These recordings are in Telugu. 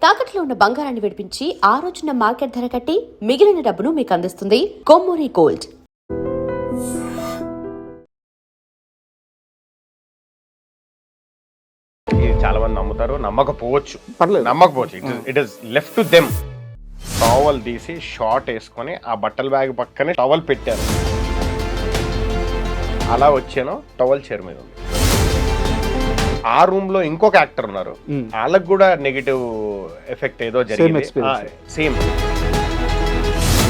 తాకట్లో ఉన్న బంగారాన్ని విడిపించి ఆ రోజున మార్కెట్ ధర కట్టి మిగిలిన డబ్బును మీకు అందిస్తుంది కొమ్మూరి గోల్డ్. చాలా మంది నమ్ముతారు, నమ్మకపోవచ్చు, పర్లేదు, నమ్మకపోవచ్చు. It is left to them. Towel తీసి షార్ట్ వేసుకొని ఆ బట్టల బ్యాగ్ పక్కనే టవల్ పెట్టారు. అలా వచ్చాను, టవల్ చైర్ మీద ఉంది. ఆ రూమ్ లో ఇంకొక యాక్టర్ ఉన్నారు, వాళ్ళకి కూడా నెగిటివ్ ఎఫెక్ట్ ఏదో జరిగింది. సేమ్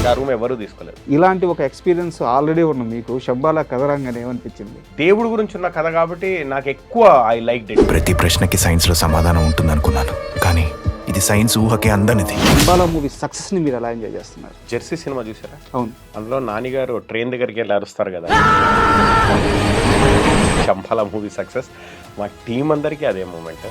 ఆ రూమ్ ఎవరు తీసుకోలేదు. ఇలాంటి ఒక ఎక్స్పీరియన్స్ ఆల్రెడీ ఉన్న మీకు శంబాలా కథ రంగానే ఏమనిపించింది? దేవుడి గురించి ఉన్న కథ కాబట్టి నాకు ఎక్కువ ఐ లైక్ ఇట్. ప్రతి ప్రశ్నకి సైన్స్ లో సమాధానం ఉంటుంది అనుకున్నాను, కానీ ఇది సైన్స్ ఊహకే అందనిది. శంబాలా మూవీ సక్సెస్ ని మీరు ఎలా ఎంజాయ్ చేస్తున్నారు? జెర్సీ సినిమా చూసారా? అవును. అందులో నాని గారు ట్రైన్ దగ్గరికి వెళ్ళి అరుస్తారు కదా. శంబాలా మూవీ సక్సెస్ మా టీం అందరికీ అదే మూమెంట్.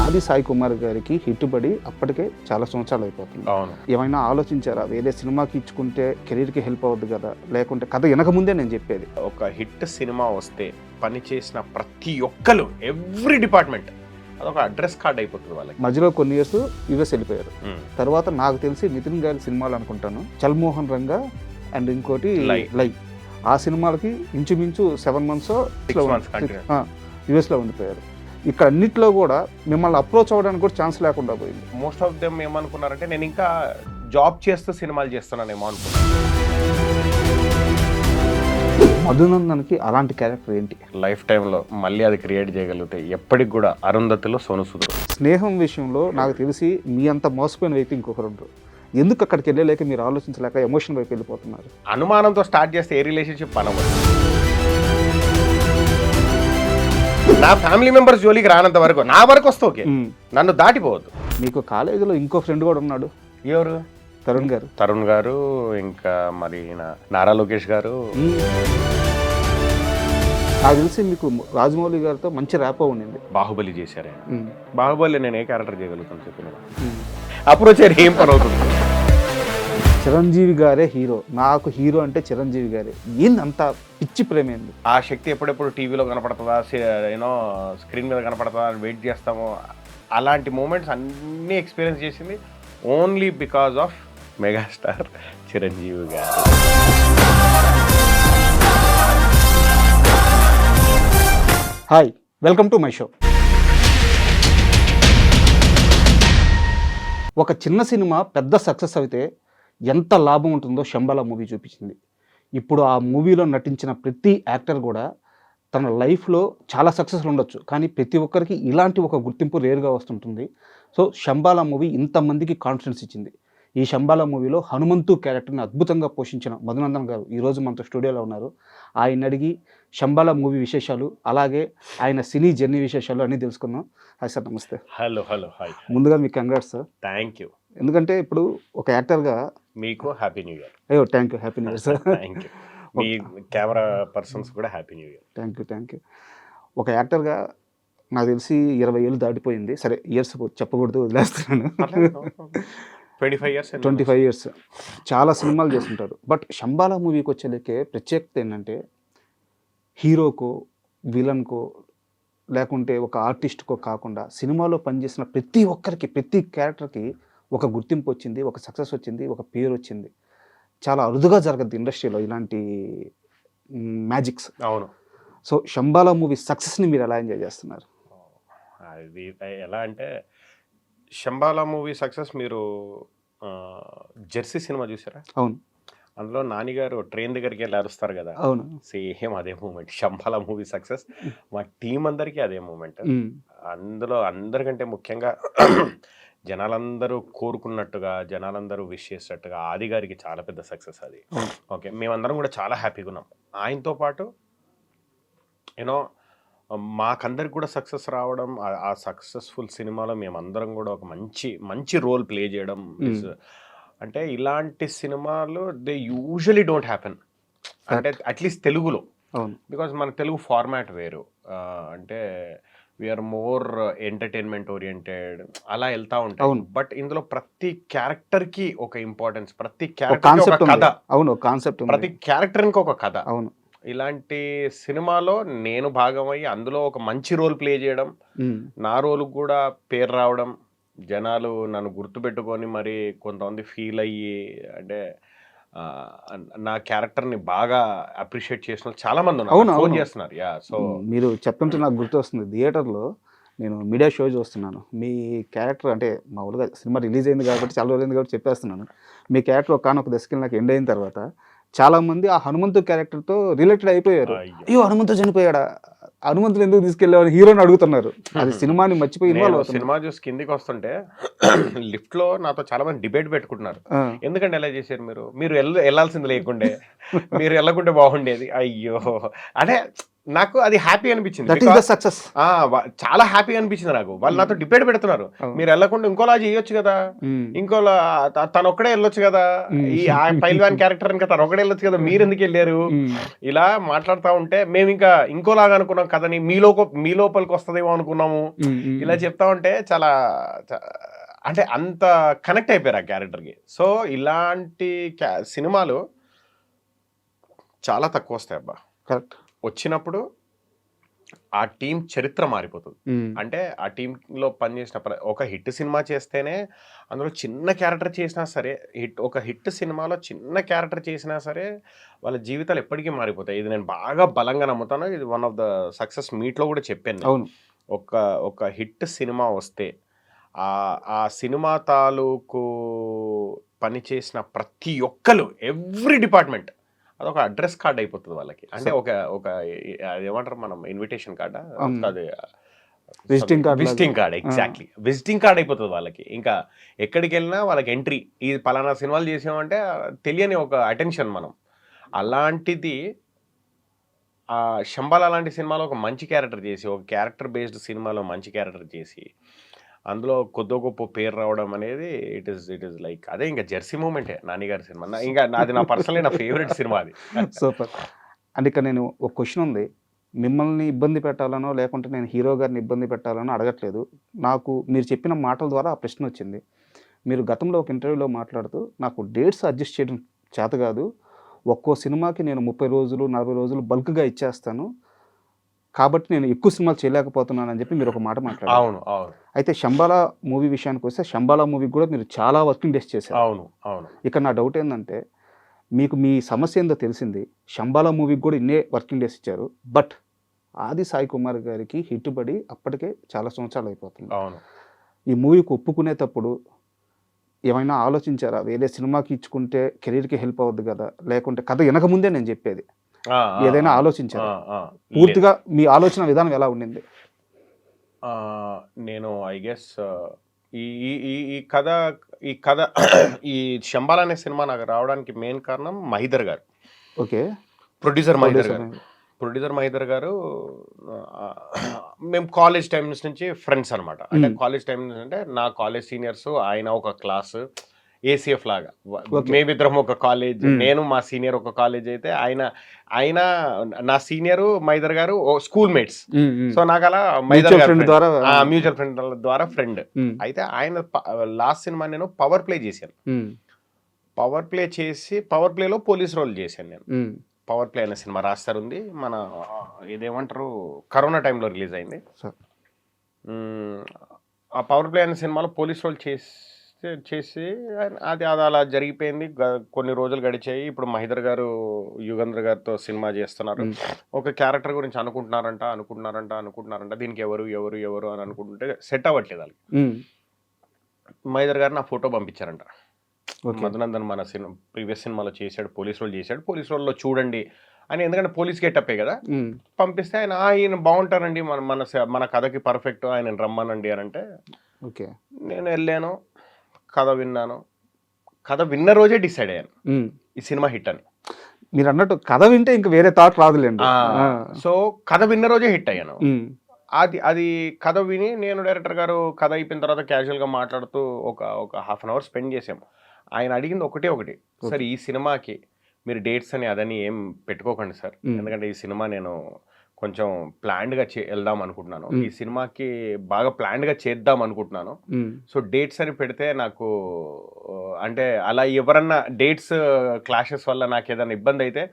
ఆది సాయి కుమార్ గారికి హిట్ పడి అప్పటికే చాలా సంవత్సరాలు అయిపోతుంది. అవును. ఏమైనా ఆలోచించారా వేరే సినిమాకి ఇచ్చుకుంటే కెరీర్కి హెల్ప్ అవ్వద్దు కదా, లేకుంటే కథ వెనక ముందే నేను చెప్పేది. ఒక హిట్ సినిమా వస్తే పని చేసిన ప్రతి ఒక్కరు, ఎవ్రీ డిపార్ట్మెంట్ అదొక అడ్రస్ కార్డ్ అయిపోతుంది వాళ్ళకి. మధ్యలో కొన్ని ఇయర్స్ యుఎస్ వెళ్ళిపోయారు. తర్వాత నాకు తెలిసి నితిన్ గారి సినిమాలు అనుకుంటాను, చల్మోహన్ రంగా అండ్ ఇంకోటి లై. ఆ సినిమాలకి ఇంచుమించు 7 months యుఎస్లో ఉండిపోయారు. ఇక్కడ అన్నిట్లో కూడా మిమ్మల్ని అప్రోచ్ అవ్వడానికి కూడా ఛాన్స్ లేకుండా పోయింది. మోస్ట్ ఆఫ్ దెమ్ ఏమనుకున్నారంటే నేను ఇంకా జాబ్ చేస్తూ సినిమాలు చేస్తున్నానేమో అనుకున్నాను. మధునందన్కి అలాంటి క్యారెక్టర్ ఏంటి? లైఫ్ టైంలో మళ్ళీ అది క్రియేట్ చేయగలిగితే ఎప్పటికి కూడా అరుంధతిలో సోనుసుదు. స్నేహం విషయంలో నాకు తెలిసి మీ అంత మోసపోయిన వ్యక్తి ఇంకొకరు ఉంటారు. ఎందుకు అక్కడికి వెళ్ళలేక మీరు ఆలోచించలేక ఎమోషన్ వైపు వెళ్ళిపోతున్నారు? అనుమానంతో స్టార్ట్ చేస్తే ఏ రిలేషన్షిప్ పనవచ్చు. నా ఫ్యామిలీ మెంబర్స్ జోలికి రానంత వరకు, నా వరకు వస్తే ఓకే, నన్ను దాటిపోవద్దు. మీకు కాలేజీలో ఇంకో ఫ్రెండ్ కూడా ఉన్నాడు. ఎవరు? తరుణ్ గారు ఇంకా మరి నారా లోకేష్ గారు. నాకు తెలిసి మీకు రాజమౌళి గారితో మంచి ర్యాపో ఉండింది. బాహుబలి చేశారు ఆయన. బాహుబలి నేను ఏ క్యారెక్టర్ చేయగలుగుతాను చెప్పిన అప్రోచ్ ఏం పని అవుతుంది. చిరంజీవి గారే హీరో, నాకు హీరో అంటే చిరంజీవి గారే. ఏంది అంత పిచ్చి ప్రేమ ఏంది? ఆ శక్తి ఎప్పుడెప్పుడు టీవీలో కనపడుతుందా, యూనో స్క్రీన్ మీద కనపడుతుందా అని వెయిట్ చేస్తాము. అలాంటి మూమెంట్స్ అన్నీ ఎక్స్పీరియన్స్ చేసింది only because of megastar Chiranjeevi garu. Hi, welcome to my show. ఒక చిన్న సినిమా పెద్ద సక్సెస్ అయితే ఎంత లాభం ఉంటుందో శంబాలా మూవీ చూపించింది. ఇప్పుడు ఆ మూవీలో నటించిన ప్రతి యాక్టర్ కూడా తన లైఫ్లో చాలా సక్సెస్లు ఉండొచ్చు, కానీ ప్రతి ఒక్కరికి ఇలాంటి ఒక గుర్తింపు రేరుగా వస్తుంటుంది. సో శంబాలా మూవీ ఇంతమందికి కాన్ఫిడెన్స్ ఇచ్చింది. ఈ శంబాలా మూవీలో హనుమంతు క్యారెక్టర్ని అద్భుతంగా పోషించిన మధునందన్ గారు ఈరోజు మనతో స్టూడియోలో ఉన్నారు. ఆయన అడిగి శంబాలా మూవీ విశేషాలు, అలాగే ఆయన సినీ జర్నీ విశేషాలు అన్నీ తెలుసుకుందాం. హాయ్ సార్, నమస్తే. Hello hi. ముందుగా మీకు కంగ్రాట్స్ సార్. Thank you. ఎందుకంటే ఇప్పుడు ఒక యాక్టర్గా మీకు హ్యాపీ న్యూ ఇయర్. అయ్యో thank you, happy new year sir. Thank you. మీ కెమెరా పర్సన్స్ కూడా happy new year. Thank you. ఒక యాక్టర్గా నాకు తెలిసి 20 ఏళ్ళు దాటిపోయింది. సరే ఇయర్స్ చెప్పకూడదు, వదిలేస్తున్నాను. 25 years చాలా సినిమాలు చేస్తుంటారు. బట్ శంబాలా మూవీకి వచ్చేలకే ప్రత్యేకత ఏంటంటే హీరోకో విలన్కో లేకుంటే ఒక ఆర్టిస్ట్కో కాకుండా సినిమాలో పనిచేసిన ప్రతి ఒక్కరికి, ప్రతి క్యారెక్టర్కి ఒక గుర్తింపు వచ్చింది, ఒక సక్సెస్ వచ్చింది, ఒక పేరు వచ్చింది. చాలా అరుదుగా జరగద్దు ఇండస్ట్రీలో ఇలాంటి మ్యాజిక్స్. అవును. సో శంబాలా మూవీ సక్సెస్ని మీరు ఎలా ఎంజాయ్ చేస్తున్నారు? అది ఎలా అంటే శంబాలా మూవీ సక్సెస్, మీరు జెర్సీ సినిమా చూసారా? అవును. అందులో నాని గారు ట్రైన్ దగ్గరికి వెళ్ళి అరుస్తారు కదా. అవును. సేమ్ అదే మూమెంట్. శంబాలా మూవీ సక్సెస్ మా టీం అందరికీ అదే మూమెంట్. అందులో అందరికంటే ముఖ్యంగా జనాలందరూ కోరుకున్నట్టుగా, జనాలందరూ విష్ చేసినట్టుగా ఆది గారికి చాలా పెద్ద సక్సెస్ అది. ఓకే, మేమందరం కూడా చాలా హ్యాపీగా ఉన్నాం. ఆయనతో పాటు యూనో మాకందరికి కూడా సక్సెస్ రావడం, ఆ సక్సెస్ఫుల్ సినిమాలో మేమందరం కూడా ఒక మంచి రోల్ ప్లే చేయడం. అంటే ఇలాంటి సినిమాలు దే యూజువలీ డోంట్ హ్యాపెన్, అంటే అట్లీస్ట్ తెలుగులో. బికాజ్ మన తెలుగు ఫార్మాట్ వేరు. అంటే వీఆర్ మోర్ ఎంటర్టైన్మెంట్ ఓరియంటెడ్, అలా వెళ్తా ఉంటాం. బట్ ఇందులో ప్రతి క్యారెక్టర్కి ఒక ఇంపార్టెన్స్, ప్రతి క్యారెక్టర్ ఒక కథ. అవును, కాన్సెప్ట్. ప్రతి క్యారెక్టర్కి ఒక కథ. అవును. ఇలాంటి సినిమాలో నేను భాగమయ్యి అందులో ఒక మంచి రోల్ ప్లే చేయడం, నా రోల్ కూడా పేరు రావడం, జనాలు నన్ను గుర్తుపెట్టుకొని మరి కొంతమంది ఫీల్ అయ్యి అంటే నా క్యారెక్టర్ని బాగా అప్రిషియేట్ చేసిన వాళ్ళు చాలా మంది ఉన్నారు, అవును, ఫోన్ అవును. చేస్తున్నారు. యా సో మీరు చెప్తుంటే నాకు గుర్తు వస్తుంది, థియేటర్లో నేను మీడియా షో చూస్తున్నాను. మీ క్యారెక్టర్ అంటే మామూలుగా సినిమా రిలీజ్ అయింది కాబట్టి చాలా రోజులైంది కాబట్టి చెప్పేస్తున్నాను. మీ క్యారెక్టర్ ఒకానొక దశకి నాకు ఎండ్ అయిన తర్వాత చాలామంది ఆ హనుమంతు క్యారెక్టర్తో రిలేటెడ్ అయిపోయారు. అయ్యో. అయ్యో హనుమంతు చనిపోయాడా, హనుమంతుని ఎందుకు తీసుకెళ్ళావని హీరోని అడుగుతున్నారు. అది సినిమాని మర్చిపోయి ఇన్వాల్వ్ నేను అవుతున్నారు. సినిమా చూసి కిందికి వస్తుంటే లిఫ్ట్ లో నాతో చాలా మంది డిబేట్ పెట్టుకుంటున్నారు. ఆ. ఎందుకంటే ఎలా చేశారు మీరు వెళ్ళాల్సింది లేకుండే, మీరు వెళ్ళకుంటే బాగుండేది. అయ్యో అంటే నాకు అది హ్యాపీ అనిపించింది. That is the success. చాలా హ్యాపీ అనిపించింది నాకు. వాళ్ళు నాతో డిబేట్ పెడుతున్నారు, మీరు వెళ్ళకుండా ఇంకోలా చేయొచ్చు కదా, ఇంకోలా తను ఒక్కడే వెళ్ళొచ్చు కదా, ఈ పైల్వాన్ క్యారెక్టర్ ఇంకా తను ఒక్కడే వెళ్ళొచ్చు కదా, మీరు ఎందుకు వెళ్ళారు, ఇలా మాట్లాడుతూ ఉంటే మేము ఇంకా ఇంకోలాగా అనుకున్నాం కదని మీ లోపలికి వస్తుందేమో అనుకున్నాము. ఇలా చెప్తా ఉంటే చాలా అంటే అంత కనెక్ట్ అయిపోయారు ఆ క్యారెక్టర్కి. సో ఇలాంటి సినిమాలు చాలా తక్కువ వస్తాయి అబ్బా. కరెక్ట్. వచ్చినప్పుడు ఆ టీం చరిత్ర మారిపోతుంది. అంటే ఆ టీంలో పనిచేసిన ఒక హిట్ సినిమా చేస్తేనే, అందులో చిన్న క్యారెక్టర్ చేసినా సరే, ఒక హిట్ సినిమాలో చిన్న క్యారెక్టర్ చేసినా సరే వాళ్ళ జీవితాలు ఎప్పటికీ మారిపోతాయి. ఇది నేను బాగా బలంగా నమ్ముతాను. ఇది వన్ ఆఫ్ ద సక్సెస్ మీట్లో కూడా చెప్పాను నేను. అవును. ఒక హిట్ సినిమా వస్తే ఆ సినిమా తాలూకు పనిచేసిన ప్రతి ఒక్కరు, ఎవ్రీ డిపార్ట్మెంట్ అదొక అడ్రస్ కార్డ్ అయిపోతుంది వాళ్ళకి. అంటే ఒక అదేమంటారు మనం, ఇన్విటేషన్ కార్డా, అది visiting card. Exactly visiting card అయిపోతుంది వాళ్ళకి. ఇంకా ఎక్కడికి వెళ్ళినా వాళ్ళకి ఎంట్రీ, ఇది పలానా సినిమాలు చేసామంటే తెలియని ఒక అటెన్షన్ మనం. అలాంటిది శంబాలా లాంటి సినిమాలో ఒక మంచి క్యారెక్టర్ చేసి, ఒక క్యారెక్టర్ బేస్డ్ సినిమాలో మంచి క్యారెక్టర్ చేసి అందులో కొద్ది గొప్ప పేరు రావడం అనేది ఇట్ ఈస్ లైక్ అదే ఇంకా జెర్సీ మూమెంటే నాని గారి సినిమా. ఇంకా అది నా పర్సనలీ నా ఫేవరెట్ సినిమా అది. సూపర్. అంటే ఇక్కడ నేను ఒక క్వశ్చన్ ఉంది, మిమ్మల్ని ఇబ్బంది పెట్టాలనో లేకుంటే నేను హీరో గారిని ఇబ్బంది పెట్టాలనో అడగట్లేదు. నాకు మీరు చెప్పిన మాటల ద్వారా ఆ ప్రశ్న వచ్చింది. మీరు గతంలో ఒక ఇంటర్వ్యూలో మాట్లాడుతూ నాకు డేట్స్ అడ్జస్ట్ చేయడం చేత కాదు, ఒక్కో సినిమాకి నేను 30 రోజులు 40 రోజులు బల్క్గా ఇచ్చేస్తాను, కాబట్టి నేను ఎక్కువ సినిమాలు చేయలేకపోతున్నాను అని చెప్పి మీరు ఒక మాట మాట్లాడారు. అవును అవును. అయితే శంబాలా మూవీ విషయానికి వస్తే శంబాలా మూవీకి కూడా మీరు చాలా వర్కింగ్ డేస్ చేశారు. అవును అవును. ఇక్కడ నా డౌట్ ఏంటంటే, మీకు మీ సమస్య ఏందో తెలిసింది, శంబాలా మూవీకి కూడా ఇన్నే వర్కింగ్ డేస్ ఇచ్చారు, బట్ ఆది సాయి కుమార్ గారికి హిట్ పడి అప్పటికే చాలా సంవత్సరాలు అయిపోతుంది. అవును. ఈ మూవీకి ఒప్పుకునేటప్పుడు ఏమైనా ఆలోచించారా, వేరే సినిమాకి ఇచ్చుకుంటే కెరీర్కి హెల్ప్ అవుద్ది కదా, లేకుంటే కథ వినకముందే నేను చెప్పేది, ఏదైనా ఆలోచించారా? పూర్తిగా మీ ఆలోచన విధానం ఎలా ఉండింది? నేను ఐ గెస్ ఈ కథ ఈ శంబాలా అనే సినిమా నాకు రావడానికి మెయిన్ కారణం మహీధర్ గారు. ఓకే. ప్రొడ్యూసర్ మహీధర్ గారు మేము కాలేజ్ టైమ్స్ నుంచి ఫ్రెండ్స్ అనమాట. అంటే కాలేజ్ టైం అంటే నా కాలేజ్ సీనియర్స్, ఆయన ఒక క్లాస్ ఏసీఎఫ్ లాగా, మేమిద్దరం ఒక కాలేజ్, నేను మా సీనియర్ ఒక కాలేజ్ అయితే ఆయన నా సీనియర్ మహీధర్ గారు స్కూల్ మేట్స్. సో నాకు అలా మ్యూచువల్ ఫ్రెండ్ ద్వారా ఫ్రెండ్. అయితే ఆయన లాస్ట్ సినిమా నేను పవర్ ప్లే చేశాను. పవర్ ప్లే చేసి పవర్ ప్లేలో పోలీస్ రోల్ చేశాను నేను. పవర్ ప్లే అనే సినిమా రాస్తారు ఉంది, మన ఇదేమంటారు కరోనా టైంలో రిలీజ్ అయింది. ఆ పవర్ ప్లే అనే సినిమాలో పోలీస్ రోల్ చేసి అది అలా జరిగిపోయింది. కొన్ని రోజులు గడిచాయి. ఇప్పుడు మహీధర్ గారు యుగంధర్ గారితో సినిమా చేస్తున్నారు. ఒక క్యారెక్టర్ గురించి అనుకుంటున్నారంట దీనికి ఎవరు అని అనుకుంటుంటే సెట్ అవ్వట్లేదు వాళ్ళకి. మహీధర్ గారు నా ఫోటో పంపించారంట, మధునందన్ మన ప్రీవియస్ సినిమాలో చేశాడు, పోలీస్ రోల్లో చూడండి అని. ఎందుకంటే పోలీస్ గెటప్పే కదా, పంపిస్తే ఆయన బాగుంటారండి, మన కథకి పర్ఫెక్ట్, ఆయన రమ్మనండి అని అంటే ఓకే. నేను వెళ్ళాను, కథ విన్నాను. కథ విన్న రోజే డిసైడ్ అయ్యాను ఈ సినిమా హిట్ అని. మీరు అన్నట్టు కథ వింటే ఇంకా వేరే థాట్ రాదులేండి. సో కథ విన్న రోజే హిట్ అయ్యాను. అది కథ విని నేను డైరెక్టర్ గారు కథ అయిపోయిన తర్వాత క్యాజువల్గా మాట్లాడుతూ ఒక హాఫ్ అన్ అవర్ స్పెండ్ చేసాం. ఆయన అడిగింది ఒకటే, సార్ ఈ సినిమాకి మీరు డేట్స్ అని అదని ఏం పెట్టుకోకండి సార్, ఎందుకంటే ఈ సినిమా నేను కొంచెం ప్లాన్డ్గా వెళ్దాం అనుకుంటున్నాను, ఈ సినిమాకి బాగా ప్లాన్డ్గా చేద్దాం అనుకుంటున్నాను. సో డేట్స్ అని పెడితే నాకు అంటే అలా ఎవరన్నా డేట్స్ క్లాషెస్ వల్ల నాకు ఏదైనా ఇబ్బంది అయితే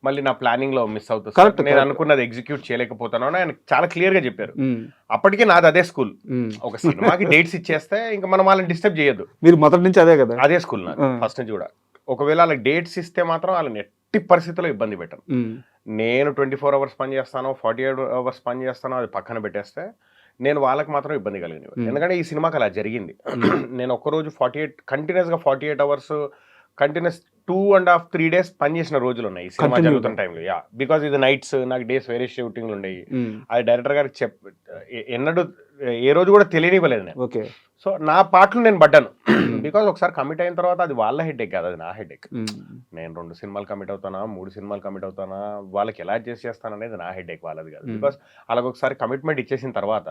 మళ్ళీ నా ప్లానింగ్ లో మిస్ అవుతుంది Correct, నేను correct. అనుకున్నది ఎగ్జిక్యూట్ చేయలేకపోతాను అని ఆయన చాలా క్లియర్ గా చెప్పారు. అప్పటికే నాది అదే స్కూల్. ఒక సినిమాకి డేట్స్ ఇచ్చేస్తే ఇంకా మనం వాళ్ళని డిస్టర్బ్ చేయొద్దు. మీరు మొదటి నుంచి అదే కదా. అదే స్కూల్ నాకు ఫస్ట్ నుంచి కూడా. ఒకవేళ వాళ్ళకి డేట్స్ ఇస్తే మాత్రం వాళ్ళని ఎట్టి పరిస్థితుల్లో ఇబ్బంది పెట్టను. నేను 24 hours పని చేస్తాను, 48 hours పని చేస్తాను, అది పక్కన పెట్టేస్తే నేను వాళ్ళకి మాత్రం ఇబ్బంది కలిగింది. ఎందుకంటే ఈ సినిమాకి అలా జరిగింది. నేను ఒక్కరోజు 48 hours కంటిన్యూస్ 2.5-3 days పని చేసిన రోజులు ఉన్నాయి ఈ సినిమా జరుగుతున్న టైంలో. యా, బికాజ్ ఇది నైట్స్, నాకు డేస్ వేరే షూటింగ్లు ఉండేవి. అది డైరెక్టర్ గారికి ఎన్నడూ ఏ రోజు కూడా తెలియనివ్వలేదు నేను. ఓకే. సో నా పాటలు నేను పడ్డాను. బికాజ్ ఒకసారి కమిట్ అయిన తర్వాత అది వాళ్ళ హెడ్ఏక్ కాదు, అది నా హెడ్ఏక్. నేను 2 సినిమాలు కమిట్ అవుతానా, 3 సినిమాలు కమిట్ అవుతానా, వాళ్ళకి ఎలా అడ్జస్ట్ చేస్తాను అనేది నా హెడ్ఏక్, వాళ్ళది కాదు. బికాజ్ అలాగ ఒకసారి కమిట్మెంట్ ఇచ్చేసిన తర్వాత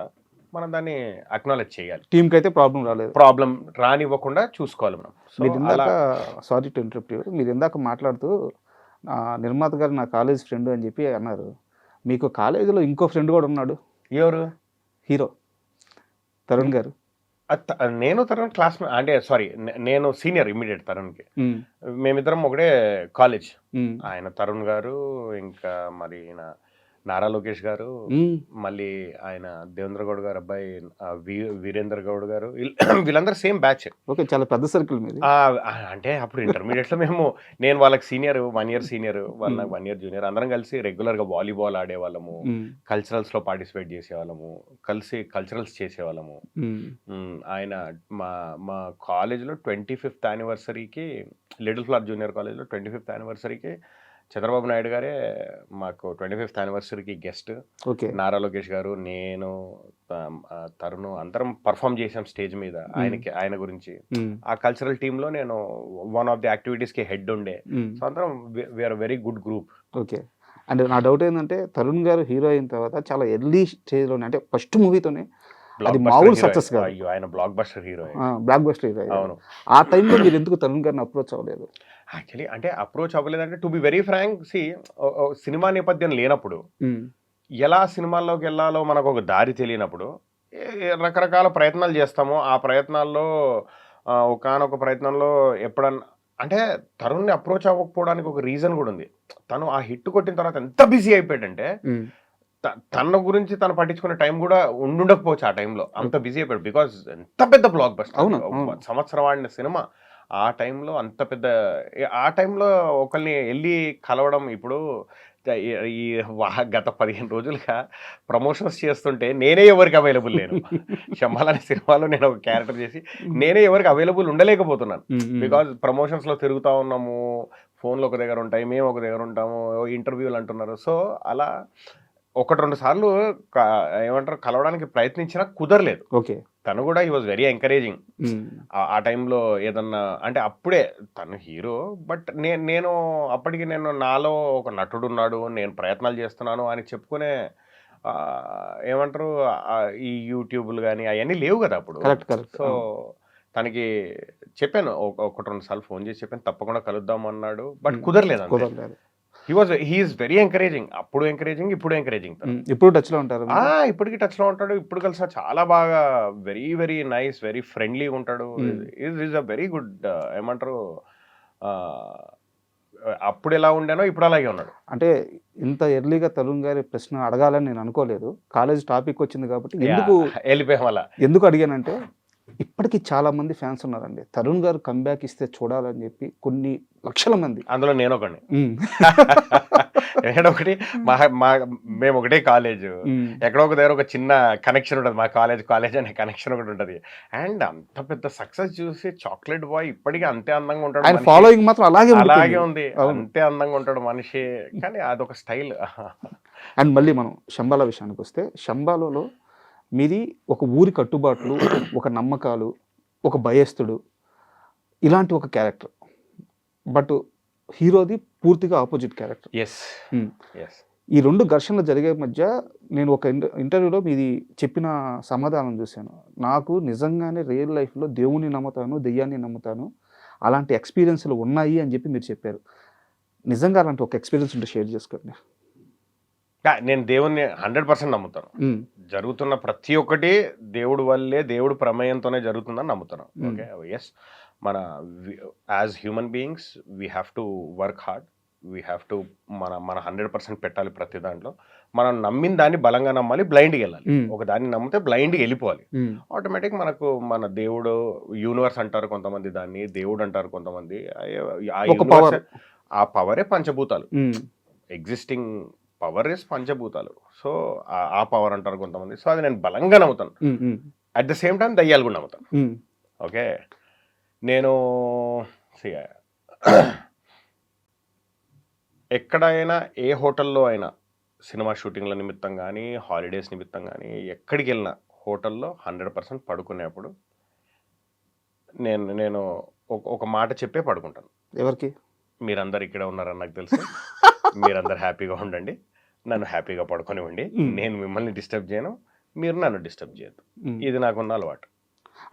మనం దాన్ని అక్నాలెడ్జ్ చేయాలి. టీంకి అయితే ప్రాబ్లం రాలేదు, ప్రాబ్లం రానివ్వకుండా చూసుకోవాలి మనం. మీరు ఇందాక, సారీ టు ఇంటరప్ట్ యు, మీరు ఇందాక మాట్లాడుతూ నిర్మాత గారు నా కాలేజ్ ఫ్రెండ్ అని చెప్పి అన్నారు. మీకు కాలేజీలో ఇంకో ఫ్రెండ్ కూడా ఉన్నాడు. ఎవరు? హీరో తరుణ్ గారు. నేను తరుణ్ క్లాస్మేట్, అంటే సారీ నేను సీనియర్ ఇమ్మీడియట్ తరుణ్కి. మేమిద్దరం ఒకటే కాలేజ్. ఆయన తరుణ్ గారు, ఇంకా మరి నారా లోకేష్ గారు, మళ్ళీ ఆయన దేవేంద్ర గౌడ్ గారు అబ్బాయి వీరేందర్ గౌడ్ గారు, వీళ్ళందరూ సేమ్ బ్యాచ్. ఓకే, చాలా పెద్ద సర్కిల్ మీది. అంటే అప్పుడు ఇంటర్మీడియట్ లో నేను వాళ్ళకి సీనియర్, 1 year సీనియర్, వాళ్ళు నాకు 1 year జూనియర్. అందరం కలిసి రెగ్యులర్ గా వాలీబాల్ ఆడేవాళ్ళము, కల్చరల్స్ లో పార్టిసిపేట్ చేసేవాళ్ళము, కలిసి కల్చరల్స్ చేసేవాళ్ళము. ఆయన మా కాలేజ్ లో 25th anniversary-కి, లిటిల్ ఫ్లవర్ జూనియర్ కాలేజ్ లో 25th anniversary-కి చంద్రబాబు నాయుడు గారే మాకు 25th anniversary-కి గెస్ట్. నారా లోకేష్ గారు, నేను, తరుణ్ అందరం పర్ఫామ్ చేసాం స్టేజ్ మీద ఆయన గురించి. ఆ కల్చరల్ టీమ్ లో నేను వన్ ఆఫ్ ది యాక్టివిటీస్ కి హెడ్ ఉండే. సో అందరం we are very good group. Okay. And నా డౌట్ ఏంటంటే తరుణ్ గారు హీరో అయిన తర్వాత చాలా ఎర్లీ స్టేజ్ లోనే, అంటే ఫస్ట్ మూవీతోనే అది మామూలు సక్సెస్ కాదు. అయ్యో, ఆయన బ్లాక్ బస్టర్ హీరో. అవును. ఆ టైంలో మీరు ఎందుకు తరుణ్ గారిని అప్రోచ్ అవ్వలేదు? యాక్చువల్లీ అంటే అప్రోచ్ అవ్వలేదంటే, to be very frank, cinema నేపథ్యం లేనప్పుడు, ఎలా సినిమాల్లోకి వెళ్ళాలో మనకు ఒక దారి తెలియనప్పుడు రకరకాల ప్రయత్నాలు చేస్తాము. ఆ ప్రయత్నాల్లో ఒకానొక ప్రయత్నంలో ఎప్పుడన్నా, అంటే తరుణ్ని అప్రోచ్ అవ్వకపోవడానికి ఒక రీజన్ కూడా ఉంది. తను ఆ హిట్ కొట్టిన తర్వాత ఎంత బిజీ అయిపోయాడంటే, తన గురించి తను పట్టించుకునే టైం కూడా ఉండకపోవచ్చు. ఆ టైంలో అంత బిజీ అయిపోయాడు. బికాజ్ ఎంత పెద్ద బ్లాక్ బస్టర్, సంవత్సరం ఆడిన సినిమా. ఆ టైంలో అంత పెద్ద, ఆ టైంలో ఒకరిని వెళ్ళి కలవడం, ఇప్పుడు ఈ గత 15 రోజులుగా ప్రమోషన్స్ చేస్తుంటే నేనే ఎవరికి అవైలబుల్ లేను. శంబాల్ అనే సినిమాలో నేను ఒక క్యారెక్టర్ చేసి నేనే ఎవరికి అవైలబుల్ ఉండలేకపోతున్నాను. బికాజ్ ప్రమోషన్స్ లో తిరుగుతా ఉన్నాము, ఫోన్లు ఒక దగ్గర ఉంటాయి, మేము ఒక దగ్గర ఉంటాము, ఇంటర్వ్యూలు అంటున్నారు. సో అలా 1-2 సార్లు ఏమంటారు కలవడానికి ప్రయత్నించినా కుదరలేదు. ఓకే. తను కూడా హీ వాజ్ వెరీ ఎంకరేజింగ్. ఆ టైంలో ఏదన్నా అంటే, అప్పుడే తను హీరో, బట్ నేను అప్పటికి నాలో ఒక నటుడు ఉన్నాడు, నేను ప్రయత్నాలు చేస్తున్నాను అని చెప్పుకునే ఏమంటారు ఈ యూట్యూబ్లు కానీ అవన్నీ లేవు కదా అప్పుడు. సో తనకి చెప్పాను, 1-2 సార్లు ఫోన్ చేసి చెప్పాను, తప్పకుండా కలుద్దాం అన్నాడు. బట్ కుదరలేదు. He is very encouraging. అప్పుడు ఎంకరేజింగ్, ఇప్పుడు ఎంకరేజింగ్. ఇప్పుడు టచ్ లో ఉంటారు? ఇప్పటికి టచ్ లో ఉంటాడు. ఇప్పుడు కలిసి చాలా బాగా very very nice, very friendly ఉంటాడు. ఈజ్ అ వెరీ గుడ్, ఏమంటారు అప్పుడు ఎలా ఉండానో ఇప్పుడు అలాగే ఉన్నాడు. అంటే ఇంత ఎర్లీగా తరుణ్ గారి ప్రశ్న అడగాలని నేను అనుకోలేదు. కాలేజ్ టాపిక్ వచ్చింది కాబట్టి వెళ్ళిపోయాం అలా. ఎందుకు అడిగానంటే, ఇప్పటికీ చాలా మంది ఫ్యాన్స్ ఉన్నారండి. తరుణ్ గారు కంబ్యాక్ ఇస్తే చూడాలని చెప్పి కొన్ని లక్షల మంది. అందులో నేను ఒకటి. మేము ఒకటే కాలేజ్, ఎక్కడో ఒక దగ్గర ఒక చిన్న కనెక్షన్ ఉంటుంది. మా కాలేజ్ అనే కనెక్షన్ ఒకటి ఉంటుంది. అండ్ అంత పెద్ద సక్సెస్ చూసి చాక్లెట్ బాయ్ ఇప్పటికీ అంతే అందంగా ఉంటాడు. ఫాలోయింగ్ మాత్రం అలాగే ఉంది. అంతే అందంగా ఉంటాడు మనిషి. కానీ అదొక స్టైల్. అండ్ మళ్ళీ మనం శంబాల విషయానికి వస్తే, శంబాలలో మీది ఒక ఊరి కట్టుబాట్లు, ఒక నమ్మకాలు, ఒక భయస్థుడు, ఇలాంటి ఒక క్యారెక్టర్. బట్ హీరోది పూర్తిగా ఆపోజిట్ క్యారెక్టర్. ఈ 2 ఘర్షణలు జరిగే మధ్య నేను ఒక ఇంటర్వ్యూలో మీది చెప్పిన సమాధానం చూశాను. నాకు నిజంగానే రియల్ లైఫ్లో దేవుని నమ్ముతాను, దెయ్యాన్ని నమ్ముతాను, అలాంటి ఎక్స్పీరియన్స్లు ఉన్నాయి అని చెప్పి మీరు చెప్పారు. నిజంగా అలాంటి ఒక ఎక్స్పీరియన్స్ ఉంటే షేర్ చేసుకోండి. నేను దేవుణ్ణి 100% నమ్ముతాను. జరుగుతున్న ప్రతి ఒక్కటి దేవుడు వల్లే, దేవుడు ప్రమేయంతోనే జరుగుతుందని నమ్ముతాను. ఓకే, ఎస్, మన as human beings we have to work hard. We have to మన 100% పెట్టాలి ప్రతి దాంట్లో. మనం నమ్మిన దాన్ని బలంగా నమ్మాలి, బ్లైండ్గా వెళ్ళాలి. ఒక దాన్ని నమ్మితే బ్లైండ్గా వెళ్ళిపోవాలి. ఆటోమేటిక్ మనకు మన దేవుడు, యూనివర్స్ అంటారు కొంతమంది, దాన్ని దేవుడు అంటారు కొంతమంది. ఆ యూనివర్స్, ఆ పవరే పంచభూతాలు. ఎగ్జిస్టింగ్ పవర్ ఇస్ పంచభూతాలు. సో ఆ పవర్ అంటారు కొంతమంది. సో అది నేను బలంగా నమ్ముతాను. అట్ ద సేమ్ టైం దయ్యాలు కూడా నమ్ముతాను. ఓకే, నేను ఎక్కడైనా ఏ హోటల్లో అయినా సినిమా షూటింగ్ల నిమిత్తం కానీ, హాలిడేస్ నిమిత్తం కానీ, ఎక్కడికి వెళ్ళినా హోటల్లో 100% పడుకునేప్పుడు నేను ఒక మాట చెప్పే పడుకుంటాను. ఎవరికి? మీరందరు ఇక్కడ ఉన్నారని నాకు తెలుసు. మీరందరు హ్యాపీగా ఉండండి, నన్ను హ్యాపీగా పడుకోనివ్వండి. నేను మిమ్మల్ని డిస్టర్బ్ చేయను, మీరు నన్ను డిస్టర్బ్ చేయొద్దు. ఇది నాకున్న అలవాటు.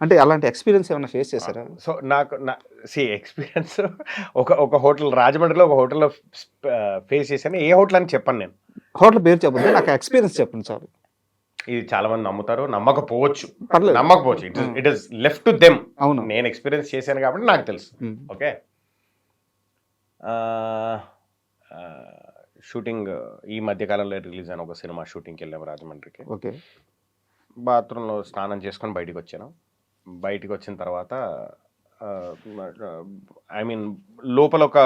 అంటే అలాంటి ఎక్స్పీరియన్స్ ఏమైనా ఫేస్ చేశారా? సో నాకు ఎక్స్పీరియన్స్ ఒక హోటల్, రాజమండ్రిలో ఒక హోటల్లో ఫేస్ చేశాను. ఏ హోటల్ అని చెప్పాను నేను. హోటల్ పేరు చెప్పండి, నాకు ఎక్స్పీరియన్స్ చెప్పండి సార్. ఇది చాలా మంది నమ్ముతారు, నమ్మకపోవచ్చు. పర్లేదు. నమ్మకపోవచ్చు, it is left to them. అవును. నేను ఎక్స్పీరియన్స్ చేశాను కాబట్టి నాకు తెలుసు. ఓకే, షూటింగ్ ఈ మధ్యకాలంలో రిలీజ్ అయిన ఒక సినిమా షూటింగ్కి వెళ్ళాము రాజమండ్రికి. ఓకే, బాత్రూంలో స్నానం చేసుకొని బయటికి వచ్చాను. బయటికి వచ్చిన తర్వాత ఐ మీన్ లోపల ఒక